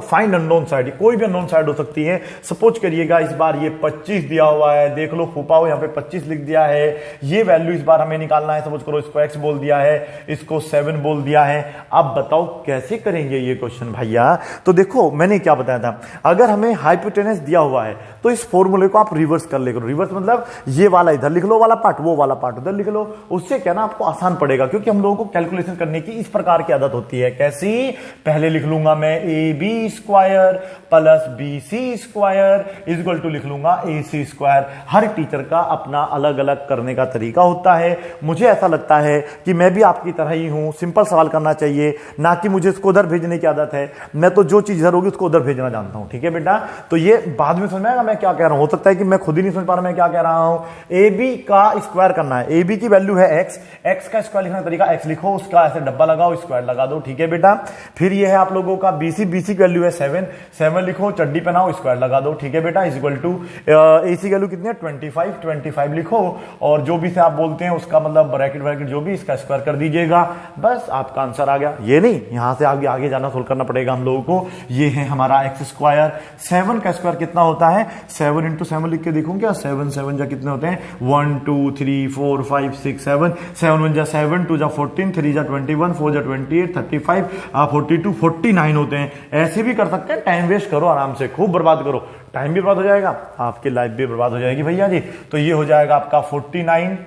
फाइंड अननोन साइड, कोई भी अननोन साइड हो सकती है। सपोज करिएगा इस बार ये 25 दिया हुआ है, देख लो फूफा यहाँ पे 25 लिख दिया है, ये वैल्यू इस बार हमें निकालना है। सपोज करो इसको x बोल दिया है, इसको 7 बोल दिया है। अब बताओ कैसे करेंगे ये क्वेश्चन भैया। तो देखो मैंने क्या बताया था, अगर हमें हाइपोटेनस दिया हुआ है तो इस फॉर्मूले को आप रिवर्स कर ले करो। रिवर्स मतलब ये वाला इधर लिख लो, वाला पार्ट, वो वाला पार्ट उधर लिख लो। उससे क्या ना आपको आसान पड़ेगा, क्योंकि हम लोगों को कैलकुलेशन करने की इस प्रकार की आदत होती है। कैसी, पहले लिख लूंगा मैं AB square plus BC square equal to लिख लूंगा AC स्क्वायर। हर टीचर का अपना अलग अलग करने का तरीका होता है। मुझे ऐसा लगता है कि मैं भी आपकी तरह ही हूं, सिंपल सवाल सवाल करना चाहिए, ना कि मुझे इसको उधर भेजने की आदत है। मैं तो जो चीज इधर होगी उसको उधर भेजना जानता हूं, ठीक है बेटा। तो ये बाद में समझ में आएगा मैं क्या कह रहा हूं। हो सकता है कि मैं खुद ही नहीं समझ पा रहा मैं क्या कह रहा हूं। ए बी का स्क्वायर करना है, ए बी की वैल्यू है एक्स, एक्स का स्क्वायर लिखने का तरीका एक्स लिखो, उसका ऐसे डब्बा लगाओ, स्क्वायर लगा दो, ठीक है बेटा। फिर ये है आप लोगों का बीसी, बीसी की वैल्यू है 7, 7 लिखो, चड्डी पहनाओ, स्क्वायर लगा दो, ठीक है बेटा। इज इक्वल टू एसी की वैल्यू कितनी है 25, 25 लिखो, और जो भी से आप बोलते हैं उसका मतलब ब्रैकेट ब्रैकेट जो भी, इसका स्क्वायर कर दीजिएगा, बस आपका आंसर आ गया। ये नहीं, यहां से आगे आगे जाना सोल्व करना पड़ेगा हम लोगों को। ये है हमारा एक्स स्क्वायर। 7 का स्क्वायर कितना होता है, 7 इंटू 7 लिख के देखूं क्या, 7 7 जा कितने होते हैं, 1 2 3 4 5 6 7, 7 1 जा 7, 2 जा 14, 3 जा 21, 4 जा 28, 35, 42, 49 होते हैं। ऐसे भी कर सकते हैं, टाइम वेस्ट करो आराम से, खूब बर्बाद करो, टाइम भी बर्बाद हो जाएगा, आपकी लाइफ भी बर्बाद हो जाएगी भैया जी। तो ये हो जाएगा आपका 49।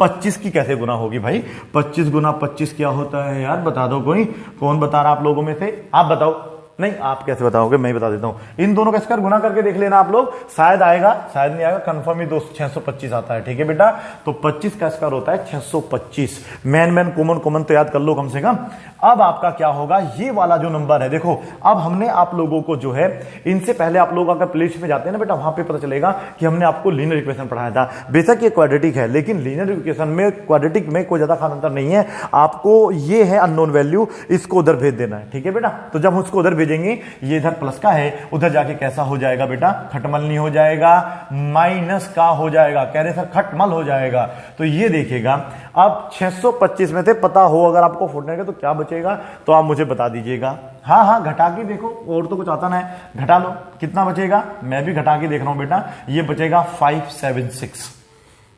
25 की कैसे गुना होगी भाई, 25 गुना 25 क्या होता है यार, बता दो कोई, कौन बता रहा आप लोगों में से, आप बताओ। नहीं, आप कैसे बताओगे, मैं ही बता देता हूं। इन दोनों का स्क्वायर गुना करके देख लेना आप लोग, शायद आएगा शायद नहीं आएगा, कंफर्म ही 625 आता है, ठीक है बेटा। तो 25 का स्क्वायर होता है 625। मैन कॉमन कॉमन तो याद कर लो कम से कम। अब आपका क्या होगा, ये वाला जो नंबर है देखो, अब हमने आप लोगों को जो है, इनसे पहले आप लोग अगर प्लेलिस्ट में जाते हैं ना बेटा, वहां पे पता चलेगा कि हमने आपको लीनियर इक्वेशन पढ़ाया था। बेशक ये क्वाड्रेटिक है, लेकिन लीनियर इक्वेशन में क्वाड्रेटिक में कोई ज्यादा खास अंतर नहीं है। आपको ये है अननोन वैल्यू, इसको उधर भेज देना है, ठीक है बेटा। तो जब उसको उधर भेजेंगे, ये इधर प्लस का है, उधर जाके कैसा हो जाएगा बेटा, खटमल नहीं हो जाएगा, माइनस का हो जाएगा, कह रहे सर खटमल हो जाएगा। तो ये देखिएगा, अब 625 में से पता हो अगर आपको फुटने का तो क्या बचेगा, तो आप मुझे बता दीजिएगा। हाँ हाँ, घटा के देखो, और तो कुछ आता ना है, घटा लो, कितना बचेगा, मैं भी घटा के देख रहा हूं बेटा। ये बचेगा 576,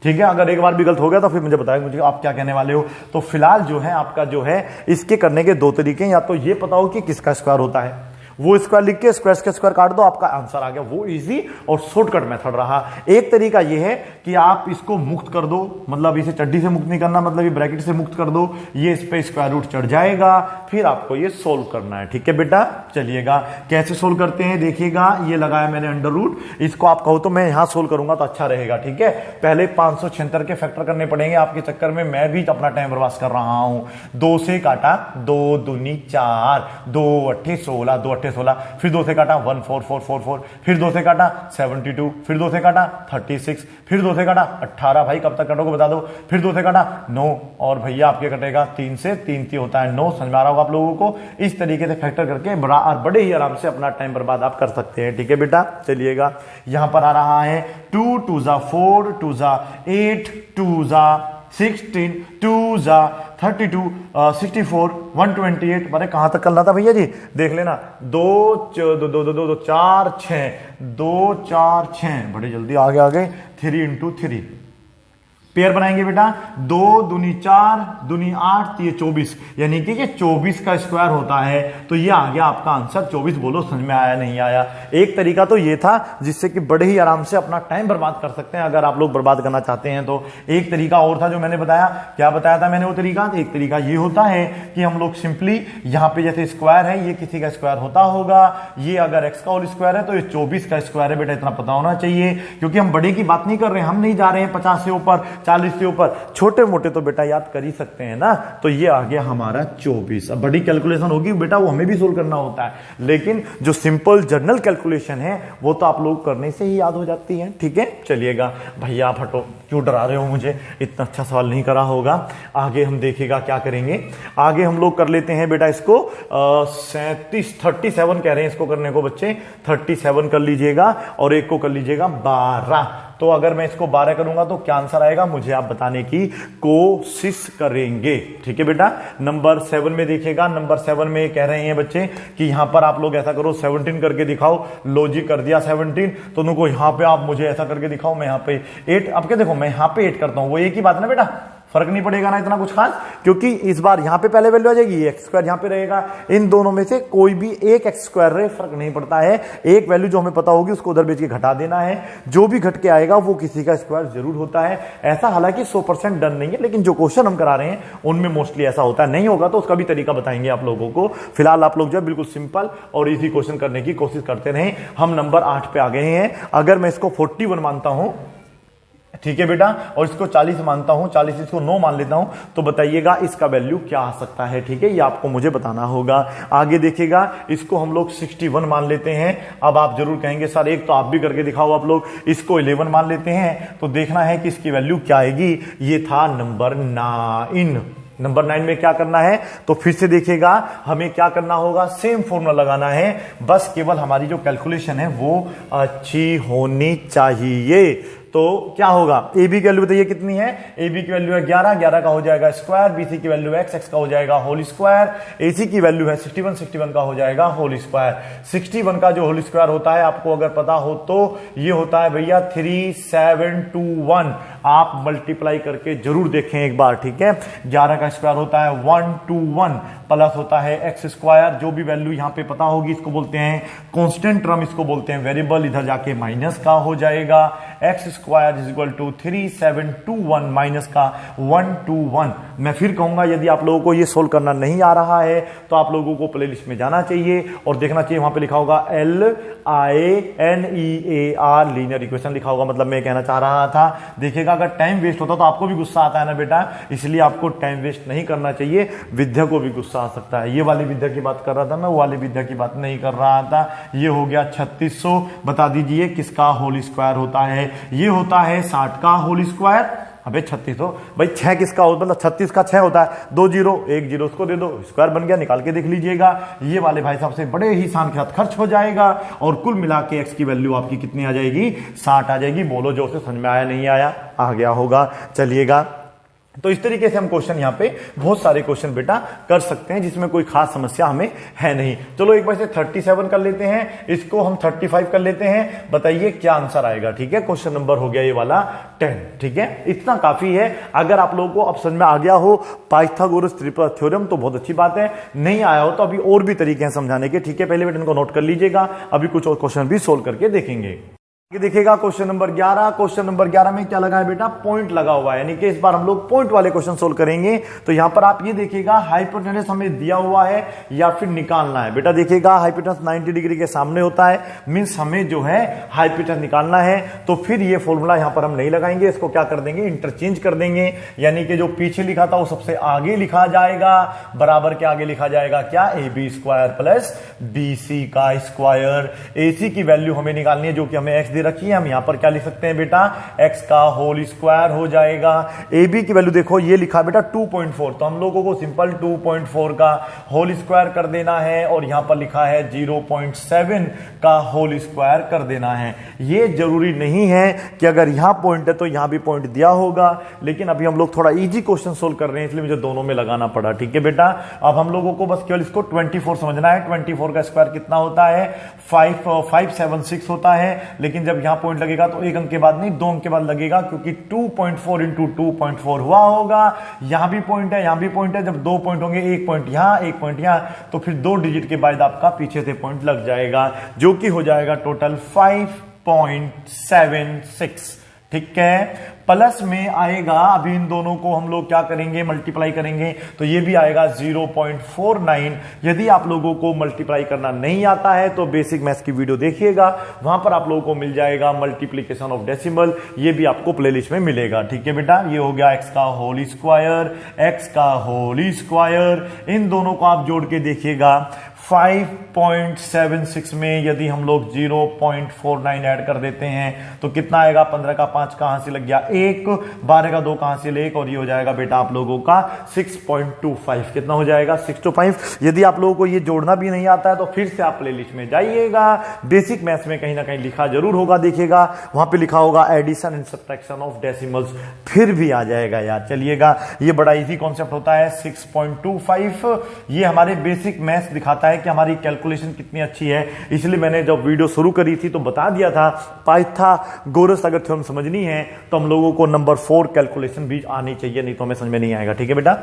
ठीक है। अगर एक बार भी गलत हो गया तो फिर मुझे बताएगा मुझे आप क्या कहने वाले हो। तो फिलहाल जो है आपका जो है, इसके करने के दो तरीके, या तो ये पता हो कि किसका स्क्वायर होता है, वो स्क्वायर लिख के स्क्वायर के स्क्वायर काट दो, आपका आंसर आ गया। वो इजी और शॉर्टकट मेथड रहा। एक तरीका ये है कि आप इसको मुक्त कर दो, मतलब इसे चड्डी से मुक्त नहीं करना, मतलब ये ब्रैकेट से मुक्त कर दो, ये इस पे स्क्वायर रूट चढ़ जाएगा, फिर आपको ये सोल्व करना है, ठीक है बेटा। चलिएगा कैसे सोल्व करते हैं देखिएगा, ये लगाया मैंने अंडर रूट, इसको आप कहो तो मैं यहां सोल्व करूंगा तो अच्छा रहेगा, ठीक है। पहले 576 के फैक्टर करने पड़ेंगे, आपके चक्कर में मैं भी अपना टाइम बर्बाद कर रहा हूं। 2 से काटा, 2 दूनी 4, 2 8 16, 2 8 16, फिर 2 से काटा 14444, फिर 2 से काटा 72, फिर 2 से काटा 36, फिर 2 से काटा 18, भाई कब तक कटोगे बता दो, फिर 2 से काटा 9, और भैया आपके कटेगा 3 से, 3 3 होता है 9। समझ में आ रहा होगा आप लोगों को। इस तरीके से फैक्टर करके बड़े ही आराम से अपना टाइम बर्बाद आप कर सकते हैं, ठीक है बेटा। चलिएगा यहां पर आ रहा है 2 2 जा 4, 2 जा 8, 2 जा 16, 2 जा 32, 64, 128, मैंने कहां तक करना था भैया जी, देख लेना। 2 4 6, 2 4 6, बड़े जल्दी आगे आ गए। 3 इंटू 3 पेयर बनाएंगे बेटा, 2 दूनी 4, दूनी 8, ये 24, यानी कि ये 24 का स्क्वायर होता है। तो ये आ गया आपका आंसर 24। बोलो समझ में आया नहीं आया। एक तरीका तो ये था जिससे कि बड़े ही आराम से अपना टाइम बर्बाद कर सकते हैं, अगर आप लोग बर्बाद करना चाहते हैं तो। एक तरीका और था जो मैंने बताया, क्या बताया था मैंने वो तरीका, एक तरीका ये होता है कि हम लोग सिंपली यहाँ पे जैसे स्क्वायर है, ये किसी का स्क्वायर होता होगा, ये अगर एक्स का होल स्क्वायर है तो ये 24 का स्क्वायर है बेटा, इतना पता होना चाहिए। क्योंकि हम बड़े की बात नहीं कर रहे हैं, हम नहीं जा रहे हैं 50 से ऊपर, 40 से ऊपर, छोटे मोटे तो बेटा याद कर ही सकते हैं ना। तो ये आ गया हमारा 24। अब बड़ी कैलकुलेशन होगी बेटा, वो हमें भी सोल्व करना होता है, लेकिन जो सिंपल जर्नल कैलकुलेशन है वो तो आप लोग करने से ही याद हो जाती है, ठीक है। चलिएगा भैया आप हटो, क्यों डरा रहे हो मुझे, इतना अच्छा सवाल नहीं करा होगा। आगे हम देखिएगा क्या करेंगे, आगे हम लोग कर लेते हैं बेटा इसको 37 कह रहे हैं इसको करने को बच्चे, 37 कर लीजिएगा, और एक को कर लीजिएगा 12। तो अगर मैं इसको 12 करूंगा तो क्या आंसर आएगा, मुझे आप बताने की कोशिश करेंगे, ठीक है बेटा। नंबर 7 में देखिएगा, नंबर 7 में कह रहे हैं बच्चे कि यहां पर आप लोग ऐसा करो, 17 करके दिखाओ। लॉजिक कर दिया 17, तो उनको यहां पे आप मुझे ऐसा करके दिखाओ, मैं यहां पे 8, अब क्या देखो मैं यहां पे 8 करता हूं, वो एक ही बात है ना बेटा, फर्क नहीं पड़ेगा ना इतना कुछ खास, क्योंकि इस बार यहां पे पहले वैल्यू आ जाएगी, एक्स स्क्वायर यहां पे रहेगा। इन दोनों में से कोई भी एक एक्स स्क्वायर रहे, फर्क नहीं पड़ता है। एक वैल्यू जो हमें पता होगी उसको उधर बेच के घटा देना है, जो भी घट के आएगा वो किसी का स्क्वायर जरूर होता है। ऐसा हालांकि 100% डन नहीं है, लेकिन जो क्वेश्चन हम करा रहे हैं उनमें मोस्टली ऐसा होता है। नहीं होगा तो उसका भी तरीका बताएंगे आप लोगों को। फिलहाल आप लोग जो है बिल्कुल सिंपल और इजी क्वेश्चन करने की कोशिश करते रहे। हम नंबर 8 पे आ गए हैं। अगर मैं इसको 41 मानता हूं, ठीक है बेटा, और इसको 40 मानता हूं, 40 इसको 9 मान लेता हूं, तो बताइएगा इसका वैल्यू क्या आ सकता है। ठीक है, ये आपको मुझे बताना होगा। आगे देखिएगा, इसको हम लोग 61 मान लेते हैं। अब आप जरूर कहेंगे सर एक तो आप भी करके दिखाओ आप लोग, इसको 11 मान लेते हैं, तो देखना है कि इसकी वैल्यू क्या आएगी। ये था नंबर 9। नंबर 9 में क्या करना है, तो फिर से देखिएगा हमें क्या करना होगा, सेम फॉर्मूला लगाना है, बस केवल हमारी जो कैलकुलेशन है वो अच्छी होनी चाहिए। तो क्या होगा, ए बी की वैल्यू बताइए कितनी है, ए बी की वैल्यू है 11, 11 का हो जाएगा स्क्वायर, बी सी की वैल्यू है x, x का हो जाएगा होल स्क्वायर, ए सी की वैल्यू है 61, 61 का हो जाएगा होल स्क्वायर। 61 का जो होल स्क्वायर होता है आपको अगर पता हो तो ये होता है भैया 3721। आप मल्टीप्लाई करके जरूर देखें एक बार, ठीक है। 11 का स्क्वायर होता है 121 प्लस होता है एक्स स्क्वायर, जो भी वैल्यू यहां पे पता होगी इसको बोलते हैं कांस्टेंट टर्म, इसको बोलते हैं वेरिएबल, इधर जाके माइनस का हो जाएगा x square is equal to 3721 minus का 121। मैं फिर कहूंगा यदि आप लोगों को ये सोल्व करना नहीं आ रहा है तो आप लोगों को प्लेलिस्ट में जाना चाहिए और देखना चाहिए, वहां पे लिखा होगा LINEAR लीनियर इक्वेशन लिखा होगा, मतलब मैं कहना चाह रहा था। देखिएगा अगर टाइम वेस्ट होता तो आपको भी गुस्सा आता है ना बेटा, इसलिए आपको टाइम वेस्ट नहीं करना चाहिए, विद्या को भी गुस्सा आ सकता है। ये वाली विद्या की बात कर रहा था मैं, वो वाली विद्या की बात नहीं कर रहा था। ये हो गया 3600, बता दीजिए किसका होल स्क्वायर होता है, ये होता है 60 का होल स्क्वायर। अबे 3600 भाई 6 किसका होता, मतलब 36 का 6 होता है, 2 0 1 0 उसको दे दो, स्क्वायर बन गया, निकाल के देख लीजिएगा। ये वाले भाई साहब से बड़े ही शान के साथ खर्च हो जाएगा और कुल मिला के एक्स की वैल्यू आपकी कितनी आ जाएगी, 60 आ जाएगी। बोलो जो उसे समझ में आया नहीं आया, आ गया होगा। चलिएगा, तो इस तरीके से हम क्वेश्चन यहां पे बहुत सारे क्वेश्चन बेटा कर सकते हैं जिसमें कोई खास समस्या हमें है नहीं। चलो एक बार से 37 कर लेते हैं, इसको हम 35 कर लेते हैं, बताइए क्या आंसर आएगा। ठीक है, क्वेश्चन नंबर हो गया ये वाला 10। ठीक है, इतना काफी है। अगर आप लोगों को अब समझ में आ गया हो पाइथागोरस थ्योरम तो बहुत अच्छी बात है, नहीं आया हो तो अभी और भी तरीके हैं समझाने के। ठीक है, पहले बेटा इनको नोट कर लीजिएगा, अभी कुछ और क्वेश्चन भी सोल्व करके देखेंगे। देखिएगा क्वेश्चन नंबर 11, क्वेश्चन नंबर 11 में क्या लगा है बेटा, पॉइंट लगा हुआ है, यानी कि इस बार हम लोग पॉइंट वाले क्वेश्चन सोल्व करेंगे। तो यहां पर आप ये देखिएगा हाइपोटेनस हमें दिया हुआ है या फिर निकालना है। बेटा देखिएगा हाइपोटेनस 90 डिग्री के सामने होता है, मींस हमें जो है हाइपोटेनस निकालना है। तो फिर ये फॉर्मूला यहां पर हम नहीं लगाएंगे, इसको क्या कर देंगे, इंटरचेंज कर देंगे, यानी कि जो पीछे लिखा था वो सबसे आगे लिखा जाएगा, बराबर के आगे लिखा जाएगा क्या, AB स्क्वायर प्लस BC का स्क्वायर। AC की वैल्यू हमें निकालनी है जो कि हमें x दे रखी है, हम यहां पर क्या लिख सकते हैं बेटा, x का होल स्क्वायर हो जाएगा। AB की वैल्यू देखो ये लिखा बेटा 2.4, तो हम लोगों को सिंपल 2.4 का होल स्क्वायर कर देना है और यहां पर लिखा है 0.7 का होल स्क्वायर कर देना है। ये जरूरी नहीं है कि अगर यहां पॉइंट है तो यहां भी पॉइंट दिया होगा, लेकिन अभी हम लोग थोड़ा इजी क्वेश्चन सोल्व कर रहे हैं इसलिए मुझे दोनों में लगाना पड़ा। ठीक है बेटा, अब हम लोगों को बस केवल इसको 24 समझना है। 24 का स्क्वायर कितना होता है, 576 होता है, लेकिन जब यहां पॉइंट लगेगा तो एक अंक के बाद नहीं 2 अंक के बाद लगेगा, क्योंकि 2.4 इंटू 2.4 हुआ होगा। यहां भी पॉइंट है, यहां भी पॉइंट है, जब 2 पॉइंट होंगे, एक पॉइंट यहां एक पॉइंट यहां, तो फिर 2 डिजिट के बाद आपका पीछे से पॉइंट लग जाएगा, जो कि हो जाएगा टोटल 5.76। ठीक है, प्लस में आएगा, अभी इन दोनों को हम लोग क्या करेंगे, मल्टीप्लाई करेंगे, तो ये भी आएगा 0.49। यदि आप लोगों को मल्टीप्लाई करना नहीं आता है तो बेसिक मैथ्स की वीडियो देखिएगा, वहां पर आप लोगों को मिल जाएगा मल्टीप्लीकेशन ऑफ डेसिमल, ये भी आपको प्लेलिस्ट में मिलेगा। ठीक है बेटा, ये हो गया x का होल स्क्वायर, x का होल स्क्वायर, इन दोनों को आप जोड़ के देखिएगा 5.76 में यदि हम लोग 0.49 ऐड कर देते हैं तो कितना आएगा, 15 का 5 कहां से लग गया 1, 12 का 2 कहां से ले 1, और ये हो जाएगा बेटा आप लोगों का 6.25। कितना हो जाएगा, 625। यदि आप लोगों को ये जोड़ना भी नहीं आता है तो फिर से आप प्लेलिस्ट में जाइएगा, बेसिक मैथ्स में कहीं ना कहीं लिखा जरूर होगा, देखिएगा वहां पे लिखा होगा addition and subtraction of decimals, फिर भी आ जाएगा यार। चलिएगा, ये बड़ा इजी कॉन्सेप्ट होता है 6.25। ये हमारे बेसिक मैथ्स दिखाता है कि हमारी कैलकुलेशन कितनी अच्छी है, इसलिए मैंने जब वीडियो शुरू करी थी तो बता दिया था पाइथागोरस अगर थ्योरम समझनी है तो हम लोगों को नंबर 4 कैलकुलेशन भी आनी चाहिए, नहीं तो हमें समझ में नहीं आएगा। ठीक है बेटा,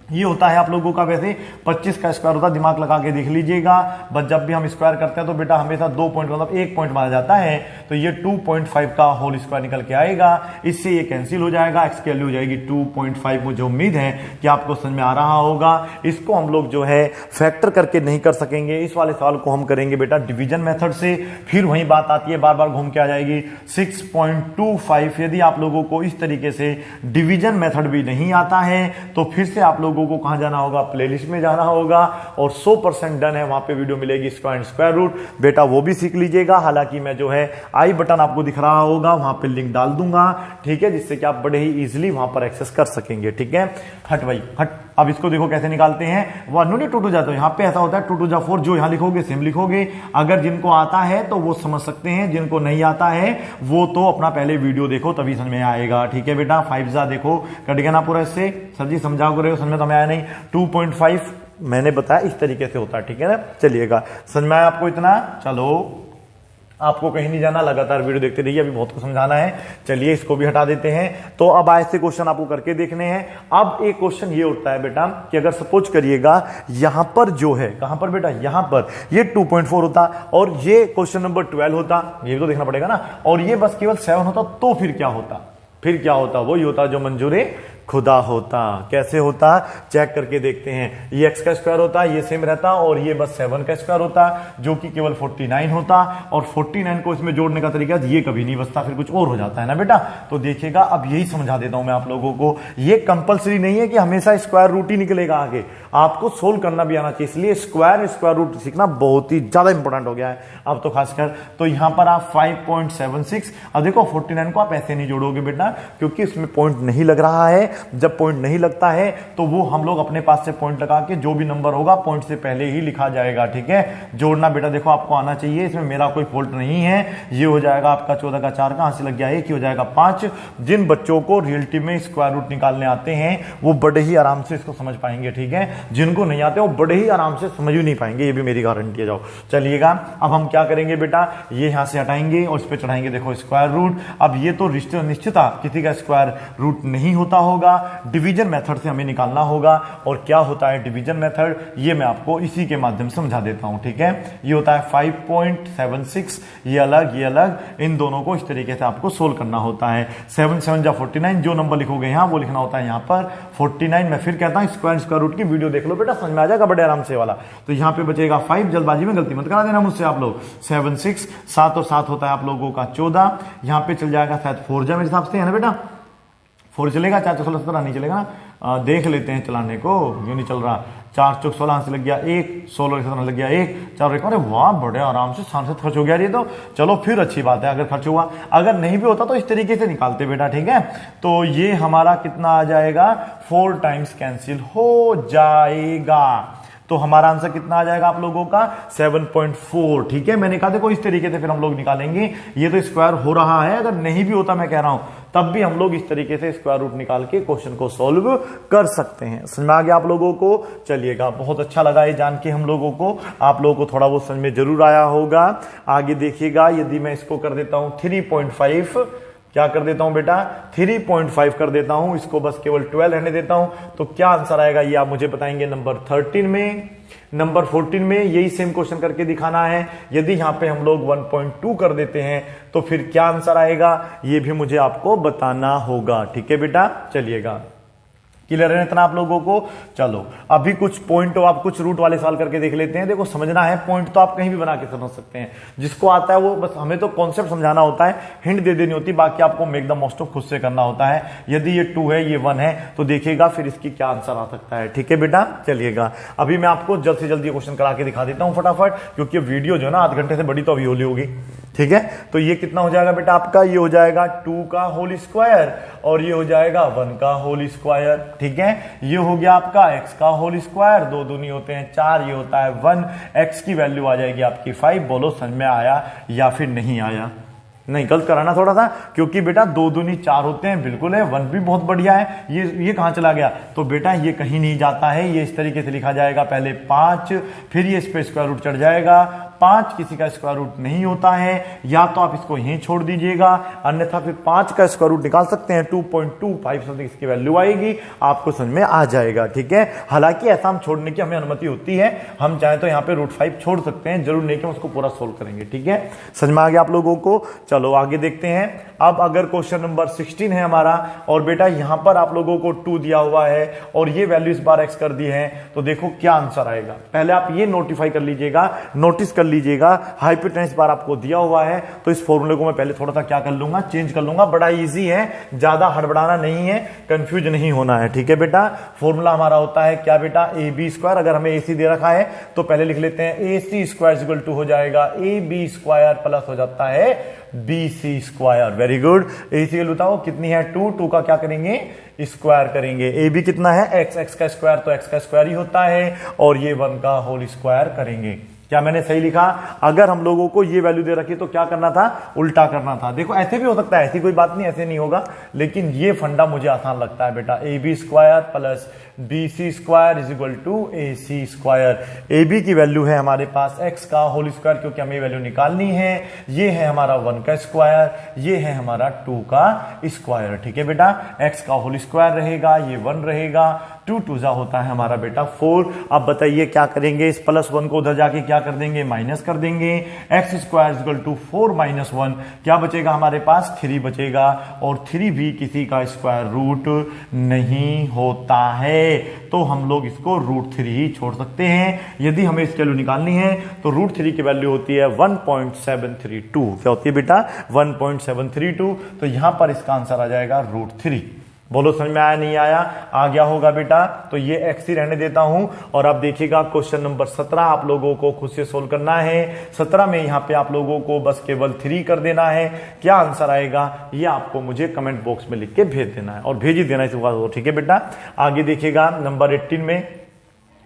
ये होता है आप लोगों का वैसे 25 का स्क्वायर होता है, दिमाग लगा के देख लीजिएगा। बस जब भी हम स्क्वायर करते हैं तो बेटा हमेशा 2 पॉइंट मतलब 1 पॉइंट माना जाता है, तो ये 2.5 का होल स्क्वायर निकल के आएगा। इससे ये कैंसिल हो जाएगा, एक्स की वैल्यू हो जाएगी 2.5। मुझे उम्मीद है कि आपको समझ में आ रहा होगा। इसको हम लोग जो है फैक्टर करके नहीं कर सकेंगे, इस वाले सवाल को हम करेंगे बेटा डिवीजन मेथड से। फिर वही बात आती है, बार बार घूम के आ जाएगी 6.25। यदि आप लोगों को इस तरीके से डिवीजन मेथड भी नहीं आता है तो फिर से आप लोगों को कहां जाना होगा, प्लेलिस्ट में जाना होगा। और 100% डन है, वहां पे वीडियो मिलेगी स्क्वायर एंड स्क्वायर रूट, बेटा वो भी सीख लीजिएगा। हालांकि मैं जो है आई बटन आपको दिख रहा होगा, वहां पे लिंक डाल दूंगा, ठीक है, जिससे कि आप बड़े ही इजीली वहां पर एक्सेस कर सकेंगे, ठीक है। हट भाई हट। अब इसको देखो कैसे निकालते हैं, 1 2 जाते हो, यहाँ पे ऐसा होता है 2 2 जा 4, जो यहाँ लिखोगे सेम लिखोगे। अगर जिनको आता है तो वो समझ सकते हैं, जिनको नहीं आता है वो तो अपना पहले वीडियो देखो तभी समझ में आएगा, ठीक है बेटा। 5 जा देखो कट गया ना पूरा, इससे सर जी समझाओ रहे हो, समझ में तो हमें आया नहीं। 2.5 मैंने बताया इस तरीके से होता है, ठीक है ना। चलिएगा, समझ में आया आपको इतना, चलो आपको कहीं नहीं जाना, लगातार वीडियो देखते रहिए, अभी बहुत कुछ समझाना है। चलिए इसको भी हटा देते हैं। तो अब ऐसे क्वेश्चन आपको करके देखने हैं। अब एक क्वेश्चन ये उठता है बेटा कि अगर सपोज करिएगा यहां पर जो है, कहां पर बेटा, यहां पर ये 2.4 होता और ये क्वेश्चन नंबर 12 होता, ये तो देखना पड़ेगा ना, और ये बस केवल 7 होता, तो फिर क्या होता, फिर क्या होता, वही होता जो मंजूरे खुदा होता। कैसे होता चेक करके देखते हैं। ये x का स्क्वायर होता, ये सेम रहता, और ये बस 7 का स्क्वायर होता जो कि केवल 49 होता, और 49 को इसमें जोड़ने का तरीका ये कभी नहीं बचता, फिर कुछ और हो जाता है ना बेटा। तो देखिएगा, अब यही समझा देता हूं मैं आप लोगों को। ये कंपलसरी नहीं है कि हमेशा स्क्वायर रूट ही निकलेगा आगे, आपको सोल्व करना भी आना चाहिए। इसलिए स्क्वायर रूट सीखना बहुत ही ज्यादा इंपॉर्टेंट हो गया है अब तो खासकर। तो यहां पर आप 5.76, अब देखो 49 को आप ऐसे नहीं जोड़ोगे बेटा, क्योंकि इसमें पॉइंट नहीं लग रहा है। जब पॉइंट नहीं लगता है तो वो हम लोग अपने पास से पॉइंट लगा के जो भी नंबर होगा पॉइंट से पहले ही लिखा जाएगा, ठीक है। जोड़ना बेटा देखो आपको आना चाहिए, इसमें मेरा कोई फॉल्ट नहीं है। ये हो जाएगा आपका 14 का 4, कहां से लग गया, एक ही हो जाएगा 5। जिन बच्चों को रियलिटी में स्क्वायर रूट निकालने आते हैं वो बड़े ही आराम से इसको समझ पाएंगे, ठीक है। जिनको नहीं आते वो बड़े ही आराम से समझ ही नहीं पाएंगे, ये भी मेरी गारंटी है। जाओ चलिएगा, अब हम क्या करेंगे बेटा, ये यहां से हटाएंगे और इस पे चढ़ाएंगे देखो स्क्वायर रूट। अब ये तो निश्चित किसी का स्क्वायर रूट नहीं होता होगा, डिवीजन मेथड से हमें निकालना होगा। और क्या होता है डिवीजन मेथड, ये मैं आपको इसी के माध्यम से समझा देता हूं, ठीक है। ये होता है 5.76, ये अलग ये अलग, इन दोनों को इस तरीके से आपको सोल्व करना होता है। 7 7 जा 49, जो नंबर लिखोगे यहां वो लिखना होता है यहां पर 49। मैं फिर कहता हूं स्क्वायर रूट की वीडियो देख लो बेटा, समझ में आ जाएगा बड़े आराम से वाला। तो यहां पे बचेगा 5, जल्दबाजी में गलती मत करा देना मुझसे आप लोग। 7 6, 7 और 7 होता है आप लोगों का 14। यहां पे चल जाएगा शायद 4 जा मेरे हिसाब से, है ना बेटा, 4 चलेगा, 4 16 17 नहीं चलेगा ना, देख लेते हैं चलाने को, क्यों नहीं चल रहा। 4 चौक 16 से लग गया 1, 16 17 लग गया 1, 4 1, अरे वाह बड़े आराम से सांसद खर्च हो गया ये तो। चलो फिर अच्छी बात है अगर खर्च हुआ, अगर नहीं भी होता तो इस तरीके से निकालते बेटा, ठीक है। तो ये हमारा कितना आ जाएगा, 4 टाइम्स कैंसिल हो जाएगा। तो हमारा आंसर कितना आ जाएगा आप लोगों का, 7.4, ठीक है। मैंने कहा देखो इस तरीके से फिर हम लोग निकालेंगे। ये तो स्क्वायर हो रहा है, अगर नहीं भी होता मैं कह रहा हूं तब भी हम लोग इस तरीके से स्क्वायर रूट निकाल के क्वेश्चन को सॉल्व कर सकते हैं। समझ में आ गया आप लोगों को। चलिएगा, बहुत अच्छा लगा ये जान के हम लोगों को, आप लोगों को थोड़ा बहुत समझ में जरूर आया होगा। आगे देखिएगा, यदि मैं इसको कर देता हूं 3.5, क्या कर देता हूं बेटा, 3.5 कर देता हूं, इसको बस केवल 12 रहने देता हूं, तो क्या आंसर आएगा ये आप मुझे बताएंगे नंबर 13 में। नंबर 14 में यही सेम क्वेश्चन करके दिखाना है। यदि यहां पे हम लोग 1.2 कर देते हैं तो फिर क्या आंसर आएगा ये भी मुझे आपको बताना होगा, ठीक है बेटा। चलिएगा, क्लियर है इतना आप लोगों को। चलो अभी कुछ पॉइंट आप कुछ रूट वाले सवाल करके देख लेते हैं। देखो समझना है, पॉइंट तो आप कहीं भी बना के समझ सकते हैं, जिसको आता है वो, बस हमें तो कॉन्सेप्ट समझाना होता है, हिंट दे देनी होती है, बाकी आपको मेक द मोस्ट ऑफ खुद से करना होता है। यदि ये 2 है ये 1 है तो देखिएगा फिर इसकी क्या आंसर आ सकता है, ठीक है बेटा। चलिएगा, अभी मैं आपको जल्द से जल्द ये क्वेश्चन करा के दिखा देता हूं फटाफट, क्योंकि वीडियो जो है ना आध घंटे से बड़ी तो अभी होगी, ठीक है। तो ये कितना हो जाएगा बेटा आपका, ये हो जाएगा 2 का होल स्क्वायर और ये हो जाएगा 1 का होल स्क्वायर, ठीक है। ये हो गया आपका x का होल स्क्वायर, 2 दूनी होते हैं 4, ये होता है 1, x की वैल्यू आ जाएगी आपकी 5। बोलो समझ में आया या फिर नहीं आया। नहीं, गलत कराना थोड़ा सा, क्योंकि बेटा 2 दूनी 4 होते हैं, बिल्कुल है। 1 भी बहुत बढ़िया है। ये कहां चला गया, तो बेटा ये कहीं नहीं जाता है, ये इस तरीके से लिखा जाएगा, पहले 5, फिर ये इस पे स्क्वायर रूट चढ़ जाएगा, 5 किसी का स्क्वायर रूट नहीं होता है, या तो आप इसको यहीं छोड़ दीजिएगा, अन्यथा फिर 5 का स्क्वायर रूट निकाल सकते हैं, 2.25 समथिंग इसकी वैल्यू आएगी, आपको समझ में आ जाएगा। ठीक है, हालांकि ऐसा हम छोड़ने की हमें अनुमति होती है, हम चाहे तो यहाँ पे √5 छोड़ सकते हैं, जरूर नहीं कि हम उसको पूरा सोल्व करेंगे। ठीक है, समझ में आ गया आप लोगों को। चलो आगे देखते हैं। अब अगर क्वेश्चन नंबर 16 है हमारा, और बेटा यहां पर आप लोगों को 2 दिया हुआ है और ये वैल्यू इस बार x कर दी है, तो देखो क्या आंसर आएगा। पहले आप ये नोटिफाई कर लीजिएगा, नोटिस कर लीजिएगा, हाइपोटेन्यूस इस बार आपको दिया हुआ है, तो इस फॉर्मूले को मैं पहले थोड़ा सा क्या कर लूंगा, चेंज कर लूंगा। बड़ा इजी है, ज्यादा हड़बड़ाना नहीं है, कंफ्यूज नहीं होना है। ठीक है बेटा, फॉर्मूला हमारा होता है क्या बेटा, AB²। अगर हमें AC दे रखा है तो पहले लिख लेते हैं AC² हो जाएगा AB² प्लस हो जाता है BC²। Very good. AC बताओ कितनी है, 2 का क्या करेंगे, स्क्वायर करेंगे। AB कितना है, x का स्क्वायर, तो x का स्क्वायर ही होता है, और ये 1 का होल स्क्वायर करेंगे। क्या मैंने सही लिखा? अगर हम लोगों को ये वैल्यू दे रखी तो क्या करना था, उल्टा करना था। देखो ऐसे भी हो सकता है, ऐसी कोई बात नहीं, ऐसे नहीं होगा, लेकिन ये फंडा मुझे आसान लगता है बेटा। AB² plus BC² AC²। AB की वैल्यू है हमारे पास x का होल स्क्वायर, क्योंकि हमें वैल्यू निकालनी है। ये है हमारा 1 का स्क्वायर, ये है हमारा 2 का स्क्वायर। ठीक है बेटा, x का होल स्क्वायर रहेगा, ये 1 रहेगा, 2 2 होता है हमारा बेटा 4। अब बताइए क्या करेंगे, इस +1 को उधर जाके क्या कर देंगे, माइनस कर देंगे। x² 4 - 1, क्या बचेगा हमारे पास, 3 बचेगा, और 3 भी किसी का स्क्वायर रूट नहीं होता है, तो हम लोग इसको √3 ही छोड़ सकते हैं। यदि हमें इसकी वैल्यू निकालनी है तो √3 की वैल्यू होती है 1.732। क्या होती है बेटा, 1.732। तो यहां पर इसका आंसर आ जाएगा √3। बोलो समझ में आया, नहीं आया? आ गया होगा बेटा। तो ये x ही रहने देता हूं, और अब देखिएगा क्वेश्चन नंबर 17 आप लोगों को खुद से सोल्व करना है। 17 में यहां पे आप लोगों को बस केवल 3 कर देना है। क्या आंसर आएगा ये आपको मुझे कमेंट बॉक्स में लिख के भेज देना है, और भेज ही देना इस बात। ठीक है बेटा, आगे देखिएगा नंबर 18 में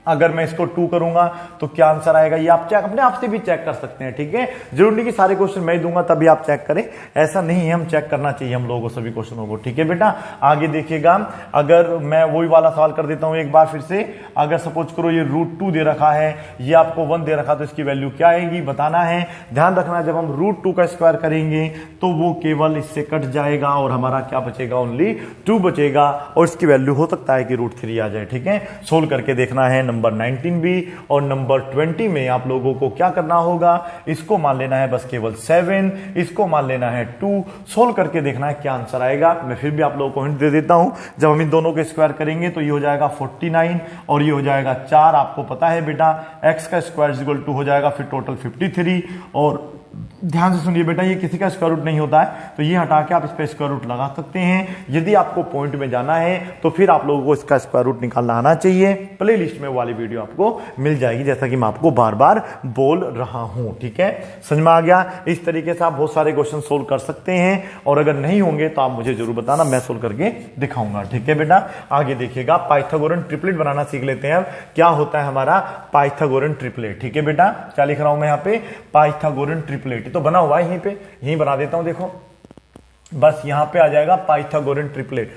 अगर मैं इसको 2 करूंगा तो क्या आंसर आएगा, ये आप चेक अपने आप से भी चेक कर सकते हैं। ठीक है, जरूरी नहीं कि सारे क्वेश्चन मैं ही दूंगा तभी आप चेक करें, ऐसा नहीं है, हम चेक करना चाहिए हम लोगों को सभी क्वेश्चनों को। ठीक है बेटा, आगे देखिएगा। अगर मैं वही वाला सवाल कर देता हूं एक बार फिर से, अगर सपोज करो ये √2 दे रखा है, ये आपको 1 दे रखा, तो इसकी वैल्यू क्या आएगी बताना है। ध्यान रखना, जब हम √2 का स्क्वायर करेंगे तो वो केवल इससे कट जाएगा, और हमारा क्या बचेगा, ओनली 2 बचेगा, और इसकी वैल्यू हो सकता है कि √3 आ जाए। ठीक है, सोल्व करके देखना है। नंबर 19 भी और नंबर 20 में आप लोगों को क्या करना होगा, इसको मान लेना है बस केवल 7, इसको मान लेना है 2, सोल्व करके देखना है क्या आंसर आएगा। मैं फिर भी आप लोगों को हिंट दे देता हूं, जब हम इन दोनों के स्क्वायर करेंगे तो ये हो जाएगा 49 और ये हो जाएगा 4। आपको पता है बेटा x का स्क्वायर = हो जाएगा फिर टोटल 53। और ध्यान से सुनिए बेटा, ये किसी का स्क्वायर रूट नहीं होता है, तो ये हटा के आप इस पे स्क्वायर रूट लगा सकते हैं। यदि आपको पॉइंट में जाना है तो फिर आप लोगों को इसका स्क्वायर रूट निकालना आना चाहिए। प्लेलिस्ट में वाली वीडियो आपको मिल जाएगी, जैसा कि मैं आपको बार बार बोल रहा हूं। ठीक है, समझ में आ गया? इस तरीके से आप बहुत सारे क्वेश्चन सोल्व कर सकते हैं, और अगर नहीं होंगे तो आप मुझे जरूर बताना, मैं सोल्व करके दिखाऊंगा। ठीक है बेटा, आगे देखिएगा, पाइथागोरन ट्रिपलेट बनाना सीख लेते हैं। अब क्या होता है हमारा पाइथागोरन ट्रिपलेट। ठीक है बेटा, क्या लिख रहा हूं मैं यहाँ पे, पाइथागोरन ट्रिपलेट तो बना हुआ है यहीं पे, यहीं बना देता हूं। देखो बस यहां पे आ जाएगा पाइथागोरन ट्रिपलेट।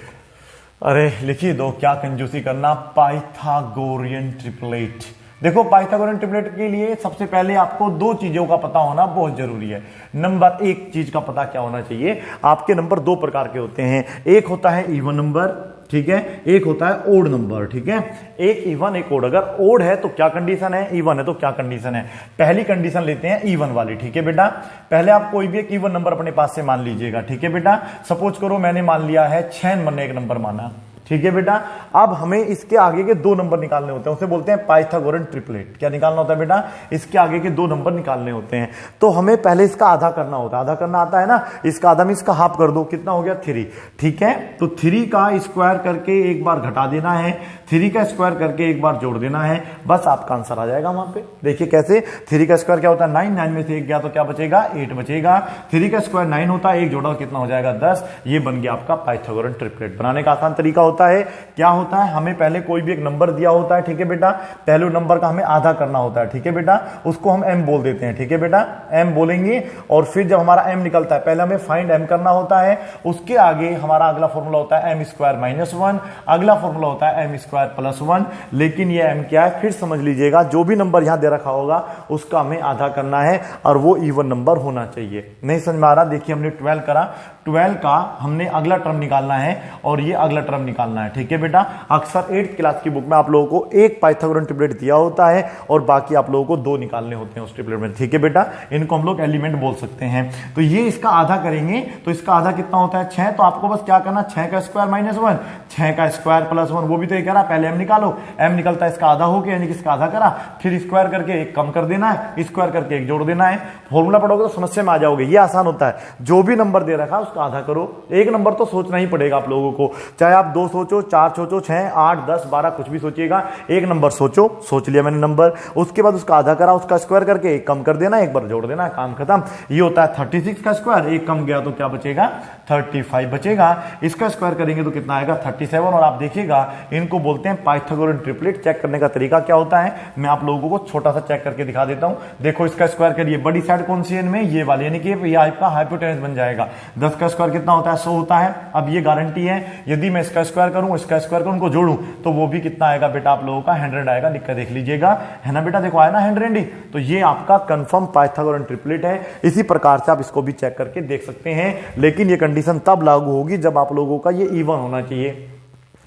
अरे लिखिए दो, क्या कंजूसी करना, पाइथागोरियन ट्रिपलेट। देखो पाइथागोरन ट्रिपलेट के लिए सबसे पहले आपको 2 चीजों का पता होना बहुत जरूरी है। नंबर 1 चीज का पता क्या होना चाहिए, आपके नंबर 2 प्रकार के होते हैं। एक होता है इवन नंबर, ठीक है, एक होता है ओड नंबर। ठीक है, एक इवन एक ओड। अगर ओड है तो क्या कंडीशन है, इवन है तो क्या कंडीशन है। पहली कंडीशन लेते हैं इवन वाली। ठीक है बेटा, पहले आप कोई भी एक इवन नंबर अपने पास से मान लीजिएगा। ठीक है बेटा, सपोज करो मैंने मान लिया है 6 नंबर ने एक नंबर माना। ठीक है बेटा, अब हमें इसके आगे के 2 नंबर निकालने होते हैं, उसे बोलते हैं पाइथागोरन ट्रिपलेट। क्या निकालना होता है बेटा, इसके आगे के 2 नंबर निकालने होते हैं। तो हमें पहले इसका आधा करना होता है, आधा करना आता है ना, इसका आधा में इसका हाफ कर दो, कितना हो गया 3। ठीक है, तो 3 का स्क्वायर करके एक बार घटा देना है, 3 का स्क्वायर करके एक बार जोड़ देना है, बस आपका आंसर आ जाएगा वहां पे। देखिए कैसे, 3 का स्क्वायर क्या होता है 9, 9 में से 1 गया तो क्या बचेगा 8 बचेगा। 3 का स्क्वायर 9 होता है, 1 जोड़ा कितना हो जाएगा 10। ये बन गया आपका पाइथागोरन ट्रिपलेट। बनाने का आसान तरीका होता है। होता है, क्या होता है, हमें पहले कोई भी एक नंबर दिया होता है, ठीक है बेटा, पहले नंबर का हमें आधा करना होता है, ठीक है बेटा, उसको हम m बोल देते हैं, ठीक है बेटा, m बोलेंगे। और फिर जब हमारा m निकलता है, पहले हमें फाइंड m करना होता है, उसके आगे हमारा अगला फॉर्मूला होता है m स्क्वायर माइनस 1, अगला फॉर्मूला होता है m स्क्वायर प्लस 1। लेकिन ये m क्या है, फिर समझ लीजिएगा, जो भी नंबर यहां दे रखा होगा उसका हमें आधा करना है और वो इवन नंबर होना चाहिए। नहीं समझ में आ रहा, देखिए हमने 12 करा, 12 का हमने अगला टर्म निकालना है और ये अगला टर्म निकालना है, ठीक है बेटा। अक्सर 8th क्लास की बुक में आप लोगों को एक पाइथागोरन ट्रिपलेट दिया होता है और बाकी आप लोगों को 2 निकालने होते हैं उस ट्रिपलेट में, ठीक है बेटा। इनको हम लोग एलिमेंट बोल सकते हैं। तो ये इसका आधा करेंगे तो इसका आधा कितना होता है 6, तो आपको बस क्या करना, 6 का स्क्वायर माइनस 1, 6 का स्क्वायर प्लस 1, वो भी तो ये कह रहा, पहले m निकालो, m निकलता है इसका आधा हो गया, यानी कि इसका आधा करा, फिर स्क्वायर करके एक कम कर देना है, स्क्वायर करके एक जोड़ देना है। फॉर्मूला पढ़ोगे तो समस्या में आ जाओगे, ये आसान होता है। जो भी नंबर दे रखा है उसका आधा करो, एक नंबर तो सोचना ही पड़ेगा आप लोगों को, चाहे आप 2 सोचो, 4 सोचो, 6, 8, 10, 12 कुछ भी सोचिएगा, एक नंबर सोचो, सोच लिया मैंने नंबर, उसके बाद उसका आधा करा, उसका स्क्वायर करके एक कम कर देना, एक बार जोड़ देना, काम खत्म। ये होता है 36 का स्क्वायर, एक कम गया तो क्या बचेगा, 35 बचेगा। इसका स्क्वायर करेंगे तो कितना आएगा 37। और आप देखिएगा इनको बोलते हैं पाइथागोरन ट्रिपलेट। चेक करने का तरीका क्या होता है, मैं आप लोगों को छोटा सा चेक करके दिखा देता हूं। देखो इसका स्क्वायर करिए, बड़ी साइड कौन सी है इनमें, ये वाली, यानी कि ये आपका हाइपोटेनस बन जाएगा। 10 का स्क्वायर कितना होता है, 100 होता है। अब ये गारंटी है, यदि मैं इसका स्क्वायर करूं, इसका स्क्वायर करूं, उनको जोड़ूं तो वो भी कितना आएगा बेटा, आप लोगों का 100 आएगा। लिख कर देख लीजिएगा, है ना बेटा, देखो आया ना 100 ही। तो ये आपका कंफर्म पाइथागोरन ट्रिपलेट है। इसी प्रकार से आप इसको भी चेक करके देख सकते हैं, लेकिन ये कंडीशन तब लागू होगी जब आप लोगों का ये इवन होना चाहिए।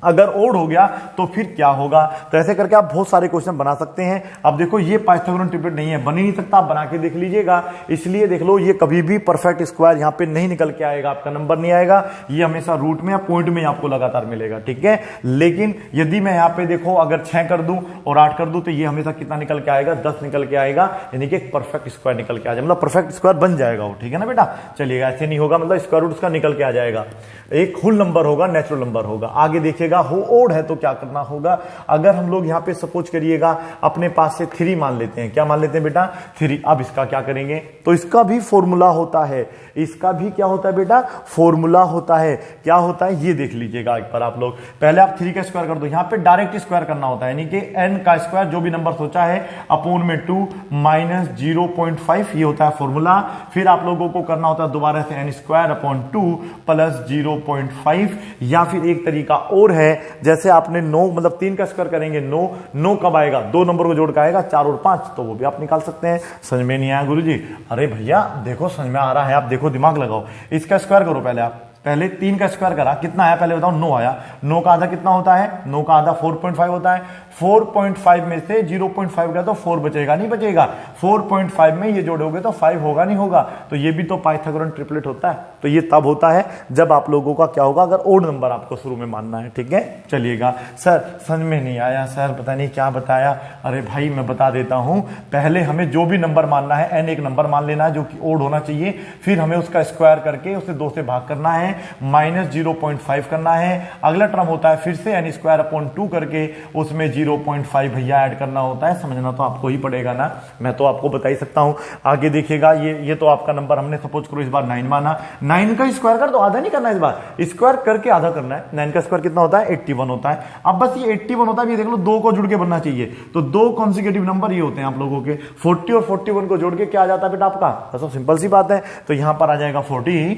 अगर ओड हो गया तो फिर क्या होगा। तो ऐसे करके आप बहुत सारे क्वेश्चन बना सकते हैं। अब देखो ये पाइथागोरन ट्रिपलेट नहीं है, बन ही नहीं सकता, आप बना के देख लीजिएगा। इसलिए देख लो, ये कभी भी परफेक्ट स्क्वायर यहाँ पे नहीं निकल के आएगा, आपका नंबर नहीं आएगा, ये हमेशा रूट में या पॉइंट में आपको लगातार मिलेगा, ठीक है। लेकिन यदि मैं यहाँ पे देखो अगर 6 कर दूं और 8 कर दूं तो ये हमेशा कितना निकल के आएगा, 10 निकल के आएगा, यानी कि एक परफेक्ट स्क्वायर निकल के आ जाएगा, मतलब परफेक्ट स्क्वायर बन जाएगा वो, ठीक है ना बेटा। चलिएगा, ऐसे नहीं होगा, मतलब स्क्वायर रूट उसका निकल के आ जाएगा, एक होल नंबर होगा, नेचुरल नंबर होगा। आगे देखिएगा, हो ओड है तो क्या करना होगा। अगर हम लोग यहां पे सपोज करिएगा अपने पास से 3 मान लेते हैं, क्या मान लेते हैं बेटा, 3। अब इसका क्या करेंगे, तो इसका भी फॉर्मूला होता है, इसका भी क्या होता है बेटा, फॉर्मूला होता है। क्या होता है ये देख लीजिएगा एक बार आप लोग। पहले आप 3 का स्क्वायर कर दो, यहां पे डायरेक्ट स्क्वायर करना होता है, यानी कि n का स्क्वायर जो भी नंबर सोचा है अपॉन में 2 माइनस 0.5, ये होता है फॉर्मूला। फिर आप लोगों को करना होता है दोबारा से n स्क्वायर अपॉन 2 प्लस 0.5, या फिर एक तरीका और है, जैसे आपने 9 मतलब 3 का स्क्वायर करेंगे, 9 कब आएगा, 2 नंबर को जोड़ के आएगा, 4 और 5, तो वो भी आप निकाल सकते हैं। समझ में नहीं आया गुरुजी, अरे भैया देखो समझ में आ रहा है, आप देखो दिमाग लगाओ, इसका स्क्वायर करो पहले आप, पहले 3 का स्क्वायर करा, कितना आया पहले बताओ, 9 आया। 9 का आधा कितना होता है, 9 का आधा 4.5 होता है। 4.5 में से 0.5 गया तो 4 बचेगा, नहीं बचेगा। 4.5 में ये जोड़ोगे तो 5 होगा, नहीं होगा। तो ये भी तो पाइथागोरन ट्रिपलेट होता है। तो ये तब होता है जब आप लोगों का क्या होगा, अगर ओड नंबर आपको शुरू में मानना है, ठीक है। चलिएगा, सर समझ में नहीं आया, सर पता नहीं क्या बताया। अरे भाई मैं बता देता हूं, पहले हमें जो भी नंबर मानना है, n एक नंबर मान लेना है जो कि ओड होना चाहिए, फिर हमें उसका स्क्वायर करके उसे 2 से भाग करना है, माइनस 0.5 करना है। अगला टर्म होता है फिर से n स्क्वायर अपॉन 2 करके उसमें 0.5 भैया ऐड करना होता है। समझना तो आपको ही पड़ेगा ना, मैं तो आपको बता ही सकता हूं। आगे देखिएगा, ये तो आपका नंबर हमने सपोज करो इस बार 9 माना, 9 का स्क्वायर कर दो, आधा नहीं करना इस बार, स्क्वायर करके आधा करना है। 9 का स्क्वायर कितना होता है, 81 होता है। अब बस ये 81 होता है, ये देख लो 2 को जुड़ के बनना चाहिए, तो 2 कॉन्सिक्यूटिव नंबर ये होते हैं आप लोगों के। 40 और 41 को जोड़ के क्या आ जाता है बेटा आपका, तो सिंपल सी बात है। तो यहां पर आ जाएगा 40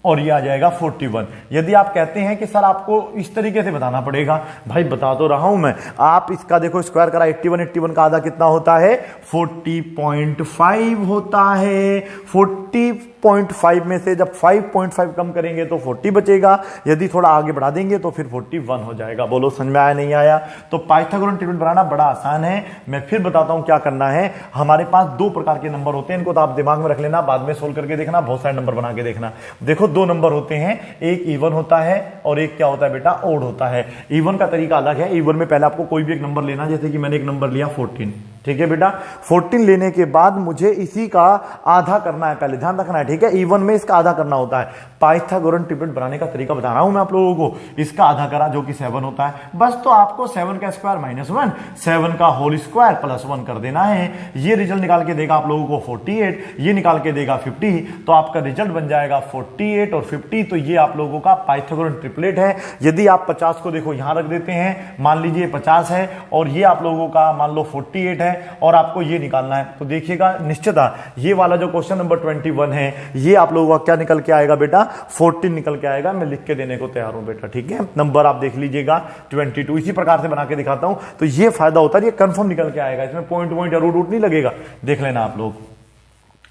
और ये आ जाएगा 41। यदि आप कहते हैं कि सर आपको इस तरीके से बताना पड़ेगा, भाई बता तो रहा हूं मैं। आप इसका देखो स्क्वायर करा, 81 का आधा कितना होता है, 40.5 होता है। 40.5 में से जब 5.5 कम करेंगे तो 40 बचेगा, यदि थोड़ा आगे बढ़ा देंगे तो फिर 41 हो जाएगा। बोलो समझ में आया नहीं आया। तो पाइथागोरन ट्रिपलेट बनाना बड़ा आसान है। मैं फिर बताता हूं क्या करना है। हमारे पास 2 प्रकार के नंबर होते हैं, इनको तो आप दिमाग में रख लेना, बाद में सोल्व करके देखना, बहुत सारे नंबर बना के देखना। देखो 2 नंबर होते हैं, एक इवन होता है और एक क्या होता है बेटा, ओड होता है। इवन का तरीका अलग है। इवन में पहले आपको कोई भी एक नंबर लेना, जैसे कि मैंने एक नंबर लिया 14, ठीक है बेटा। 14 लेने के बाद मुझे इसी का आधा करना है, पहले ध्यान रखना है, ठीक है। इवन में इसका आधा करना होता है। पाइथागोरन ट्रिपलेट बनाने का तरीका बता रहा हूं मैं आप लोगों को। इसका आधा करा जो कि 7 होता है, बस तो आपको 7 का स्क्वायर माइनस 1, 7 का होल स्क्वायर प्लस 1 कर देना है। ये रिजल्ट निकाल के देगा आप लोगों को 48, ये निकाल के देगा 50, तो आपका रिजल्ट बन जाएगा 48 और 50। तो ये आप लोगों का पाइथागोरन ट्रिपलेट है। यदि आप 50 को देखो यहां रख देते हैं, मान लीजिए 50 है और ये आप लोगों का मान लो 48 है और आपको ये निकालना है, तो देखिएगा निश्चित ये वाला जो क्वेश्चन नंबर 21 है ये आप लोगों का क्या निकल के आएगा बेटा, 14 निकल के आएगा। मैं लिख के देने को तैयार हूं बेटा, ठीक है। नंबर आप देख लीजिएगा 22, इसी प्रकार से बना के दिखाता हूं तो ये फायदा होता है, ये कंफर्म निकल के आएगा, इसमें पॉइंट या रूट नहीं लगेगा। देख लेना आप लोग।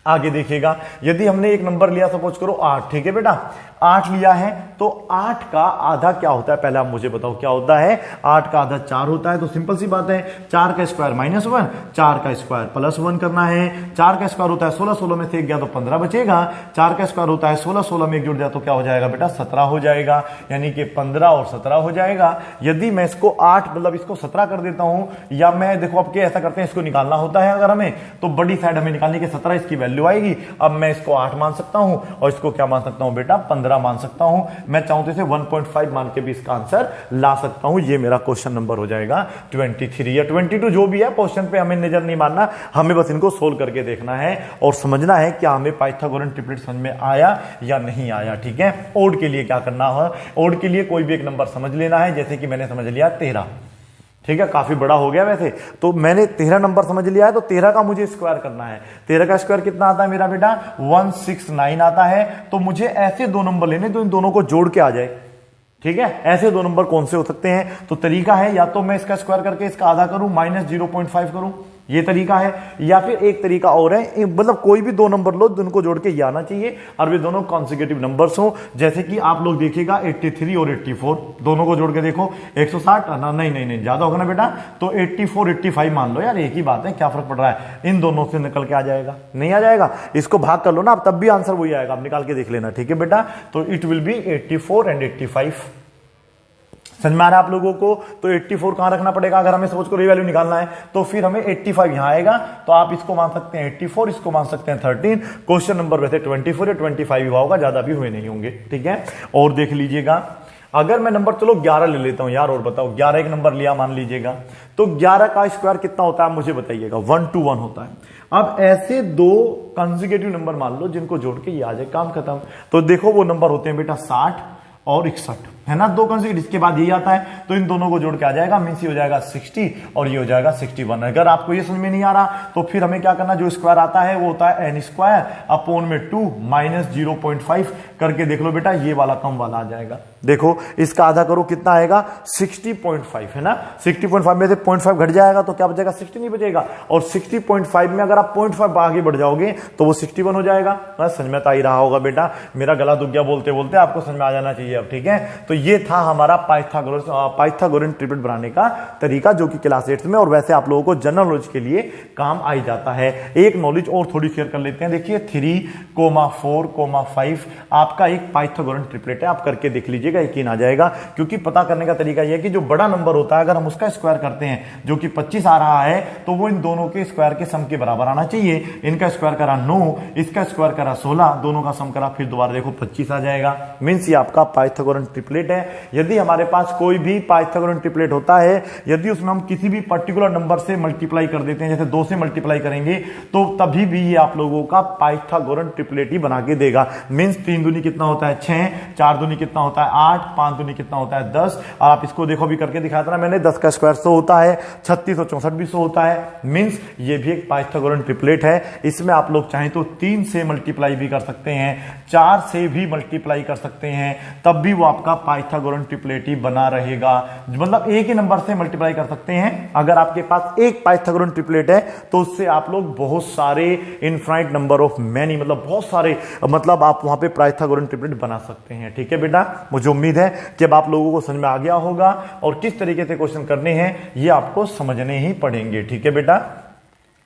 आगे देखिएगा, यदि हमने एक नंबर लिया सपोज करो 8, ठीक है बेटा, 8 लिया है तो 8 का आधा क्या होता है, पहले आप मुझे बताओ क्या होता है। 8 का आधा 4 होता है, तो सिंपल सी बात है, 4 का स्क्वायर माइनस 1, 4 का स्क्वायर प्लस 1 करना है। 4 का स्क्वायर होता है 16, 16 में से 1 गया तो 15 बचेगा। 4 का स्क्वायर होता है 16, 16 में 1 जुड़ जाए तो क्या हो जाएगा बेटा, 17 हो जाएगा, यानी कि 15 और 17 हो जाएगा। यदि मैं इसको 8 मतलब इसको 17 कर देता हूं, या मैं देखो अब क्या ऐसा करते हैं, इसको निकालना होता है अगर हमें, तो बड़ी साइड हमें निकालने के 17 इसकी वैल्यू आएगी। अब मैं इसको 8 मान सकता हूं और इसको क्या मान सकता हूं बेटा, 15 मान सकता हूं। मैं चाहूं तो इसे 1.5 मान के भी इसका आंसर ला सकता हूं। ये मेरा क्वेश्चन नंबर हो जाएगा 23 या 22, जो भी है। क्वेश्चन पे हमें नजर नहीं मारना, हमें बस इनको सोल्व करके देखना है और समझना है क्या हमें पाइथागोरन ट्रिपलेट समझ में आया या नहीं आया, ठीक है। ओड के लिए क्या करना है, ओड के लिए कोई भी एक नंबर समझ लेना है, जैसे कि मैंने समझ लिया 13, ठीक है, काफी बड़ा हो गया वैसे, तो मैंने 13 नंबर समझ लिया है, तो 13 का मुझे स्क्वायर करना है। 13 का स्क्वायर कितना आता है मेरा बेटा, 169 आता है। तो मुझे ऐसे दो नंबर लेने तो इन दोनों को जोड़ के आ जाए, ठीक है। ऐसे दो नंबर कौन से हो सकते हैं, तो तरीका है या तो मैं इसका स्क्वायर करके इसका आधा करूं, माइनस 0.5 करूं, ये तरीका है, या फिर एक तरीका और है, मतलब कोई भी दो नंबर लो, उनको जोड़ के ये आना चाहिए और वे दोनों कॉन्सिक्यूटिव नंबर्स हो। जैसे कि आप लोग देखिएगा 83 और 84, दोनों को जोड़ के देखो 160, नहीं ज्यादा होगा ना बेटा, तो 84 85 मान लो यार, एक ही बात है, क्या फर्क पड़ रहा है, इन दोनों से निकल के आ जाएगा, नहीं आ जाएगा, इसको भाग कर लो ना, अब तब भी आंसर वही आएगा, आप निकाल के देख लेना, ठीक है बेटा। तो इट विल बी 84 एंड 85। समझ में आ रहा है आप लोगों को। तो 84 कहां रखना पड़ेगा, अगर हमें सपोज करो ये वैल्यू निकालना है, तो फिर हमें 85 यहां आएगा, तो आप इसको मान सकते हैं 84, इसको मान सकते हैं 13। क्वेश्चन नंबर वैसे 24 या 25 हुआ होगा, ज्यादा भी हुए नहीं होंगे, ठीक है। और देख लीजिएगा, अगर मैं नंबर चलो 11 ले लेता हूं यार, और बताओ 11 एक नंबर लिया मान लीजिएगा, तो 11 का स्क्वायर कितना होता है मुझे बताइएगा, 1 to 1 होता है। अब ऐसे दो कंसेक्यूटिव नंबर मान लो जिनको जोड़ के ये आ जाए, काम खत्म। तो देखो वो नंबर होते हैं बेटा 60 और 61, है ना, दो कंसेक्यूटिव, इसके बाद ये आता है, तो इन दोनों को जोड़ के आ जाएगा, मींस ये हो जाएगा 60 और ये हो जाएगा 61। अगर आपको ये समझ में नहीं आ रहा तो फिर हमें क्या करना, जो स्क्वायर आता है वो होता है n स्क्वायर अपॉन में 2 माइनस 0.5 करके देख लो बेटा, ये वाला कम वाला आ जाएगा। देखो इसका आधा करो, कितना आएगा 60.5, है ना। 60.5 में से 0.5 घट जाएगा तो क्या बचेगा, 60 नहीं बचेगा, और 60.5 में अगर आप 0.5 आगे बढ़ जाओगे तो वो 61 हो जाएगा। समझ में तो आ ही रहा होगा बेटा, मेरा गला दुख गया बोलते बोलते, आपको समझ में आ जाना चाहिए अब, ठीक है। तो ये था हमारा पाइथागोरन ट्रिपलेट बनाने का तरीका, जो कि क्लास 8 में, और वैसे आप लोगों को जनरल नॉलेज के लिए काम आ जाता है। एक नॉलेज और थोड़ी शेयर कर लेते हैं, देखिए 3,4,5 आपका एक पाइथागोरन ट्रिपलेट है, आप करके देख लीजिएगा, यकीन आ जाएगा। क्योंकि पता करने का तरीका यह है कि जो बड़ा नंबर होता है अगर हम उसका स्क्वायर करते हैं, जो कि 25 आ रहा है, तो वो इन दोनों के स्क्वायर के सम के बराबर आना चाहिए। इनका स्क्वायर करा 9, इसका स्क्वायर करा 16, दोनों का सम करा, फिर दोबारा देखो 25 आ जाएगा, मींस ये आपका पाइथागोरन ट्रिपलेट है। यदि हमारे पास कोई भी पाइथागोरन ट्रिपलेट होता है, यदि उसमें हम किसी भी पर्टिकुलर नंबर से मल्टीप्लाई कर देते हैं, जैसे 2 से मल्टीप्लाई करेंगे, तो तभी भी ये आप लोगों का पाइथागोरन ट्रिपलेट ही बना के देगा। मींस 3 दूनी कितना होता है 6, 4 दूनी कितना होता है 8, 5 दूनी कितना होता है 10। और आप इसको देखो भी करके दिखाया था ना मैंने, 10 का स्क्वायर 100 होता है, 36 और 64 भी 100 होता है। मींस ये भी एक पाइथागोरन ट्रिपलेट है। इसमें आप लोग चाहें तो 3 से मल्टीप्लाई भी कर सकते हैं, 4 से भी मल्टीप्लाई कर सकते हैं, तब भी वो आपका पाइथागोरन ट्रिपलेट ही बना रहेगा। मतलब एक ही नंबर से मल्टीप्लाई कर सकते हैं। अगर आपके पास एक पाइथागोरन ट्रिपलेट है तो उससे आप लोग बहुत सारे इनफाइनाइट नंबर ऑफ मैनी, मतलब बहुत सारे, मतलब आप वहां पे पाइथागोरन ट्रिपलेट बना सकते हैं, ठीक है बेटा। मुझे उम्मीद है कि अब आप लोगों को समझ में आ गया होगा, और किस तरीके से क्वेश्चन करने हैं ये आपको समझने ही पड़ेंगे, ठीक है बेटा।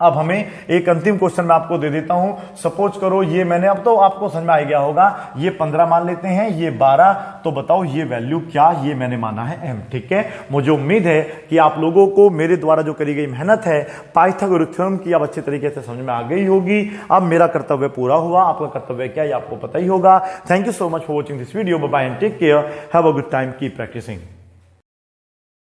अब हमें एक अंतिम क्वेश्चन मैं आपको दे देता हूं। सपोज करो ये मैंने, अब तो आपको समझ में आ गया होगा, ये 15 मान लेते हैं, ये 12, तो बताओ ये वैल्यू क्या, ये मैंने माना है m। ठीक है, मुझे उम्मीद है कि आप लोगों को मेरे द्वारा जो करी गई मेहनत है पाइथागोरस थ्योरम की अब अच्छे तरीके से समझ में आ गई होगी। अब मेरा कर्तव्य पूरा हुआ, आपका कर्तव्य क्या है आपको पता ही होगा। Thank you so much for watching this video. Bye bye and take care, have a good time, keep practising.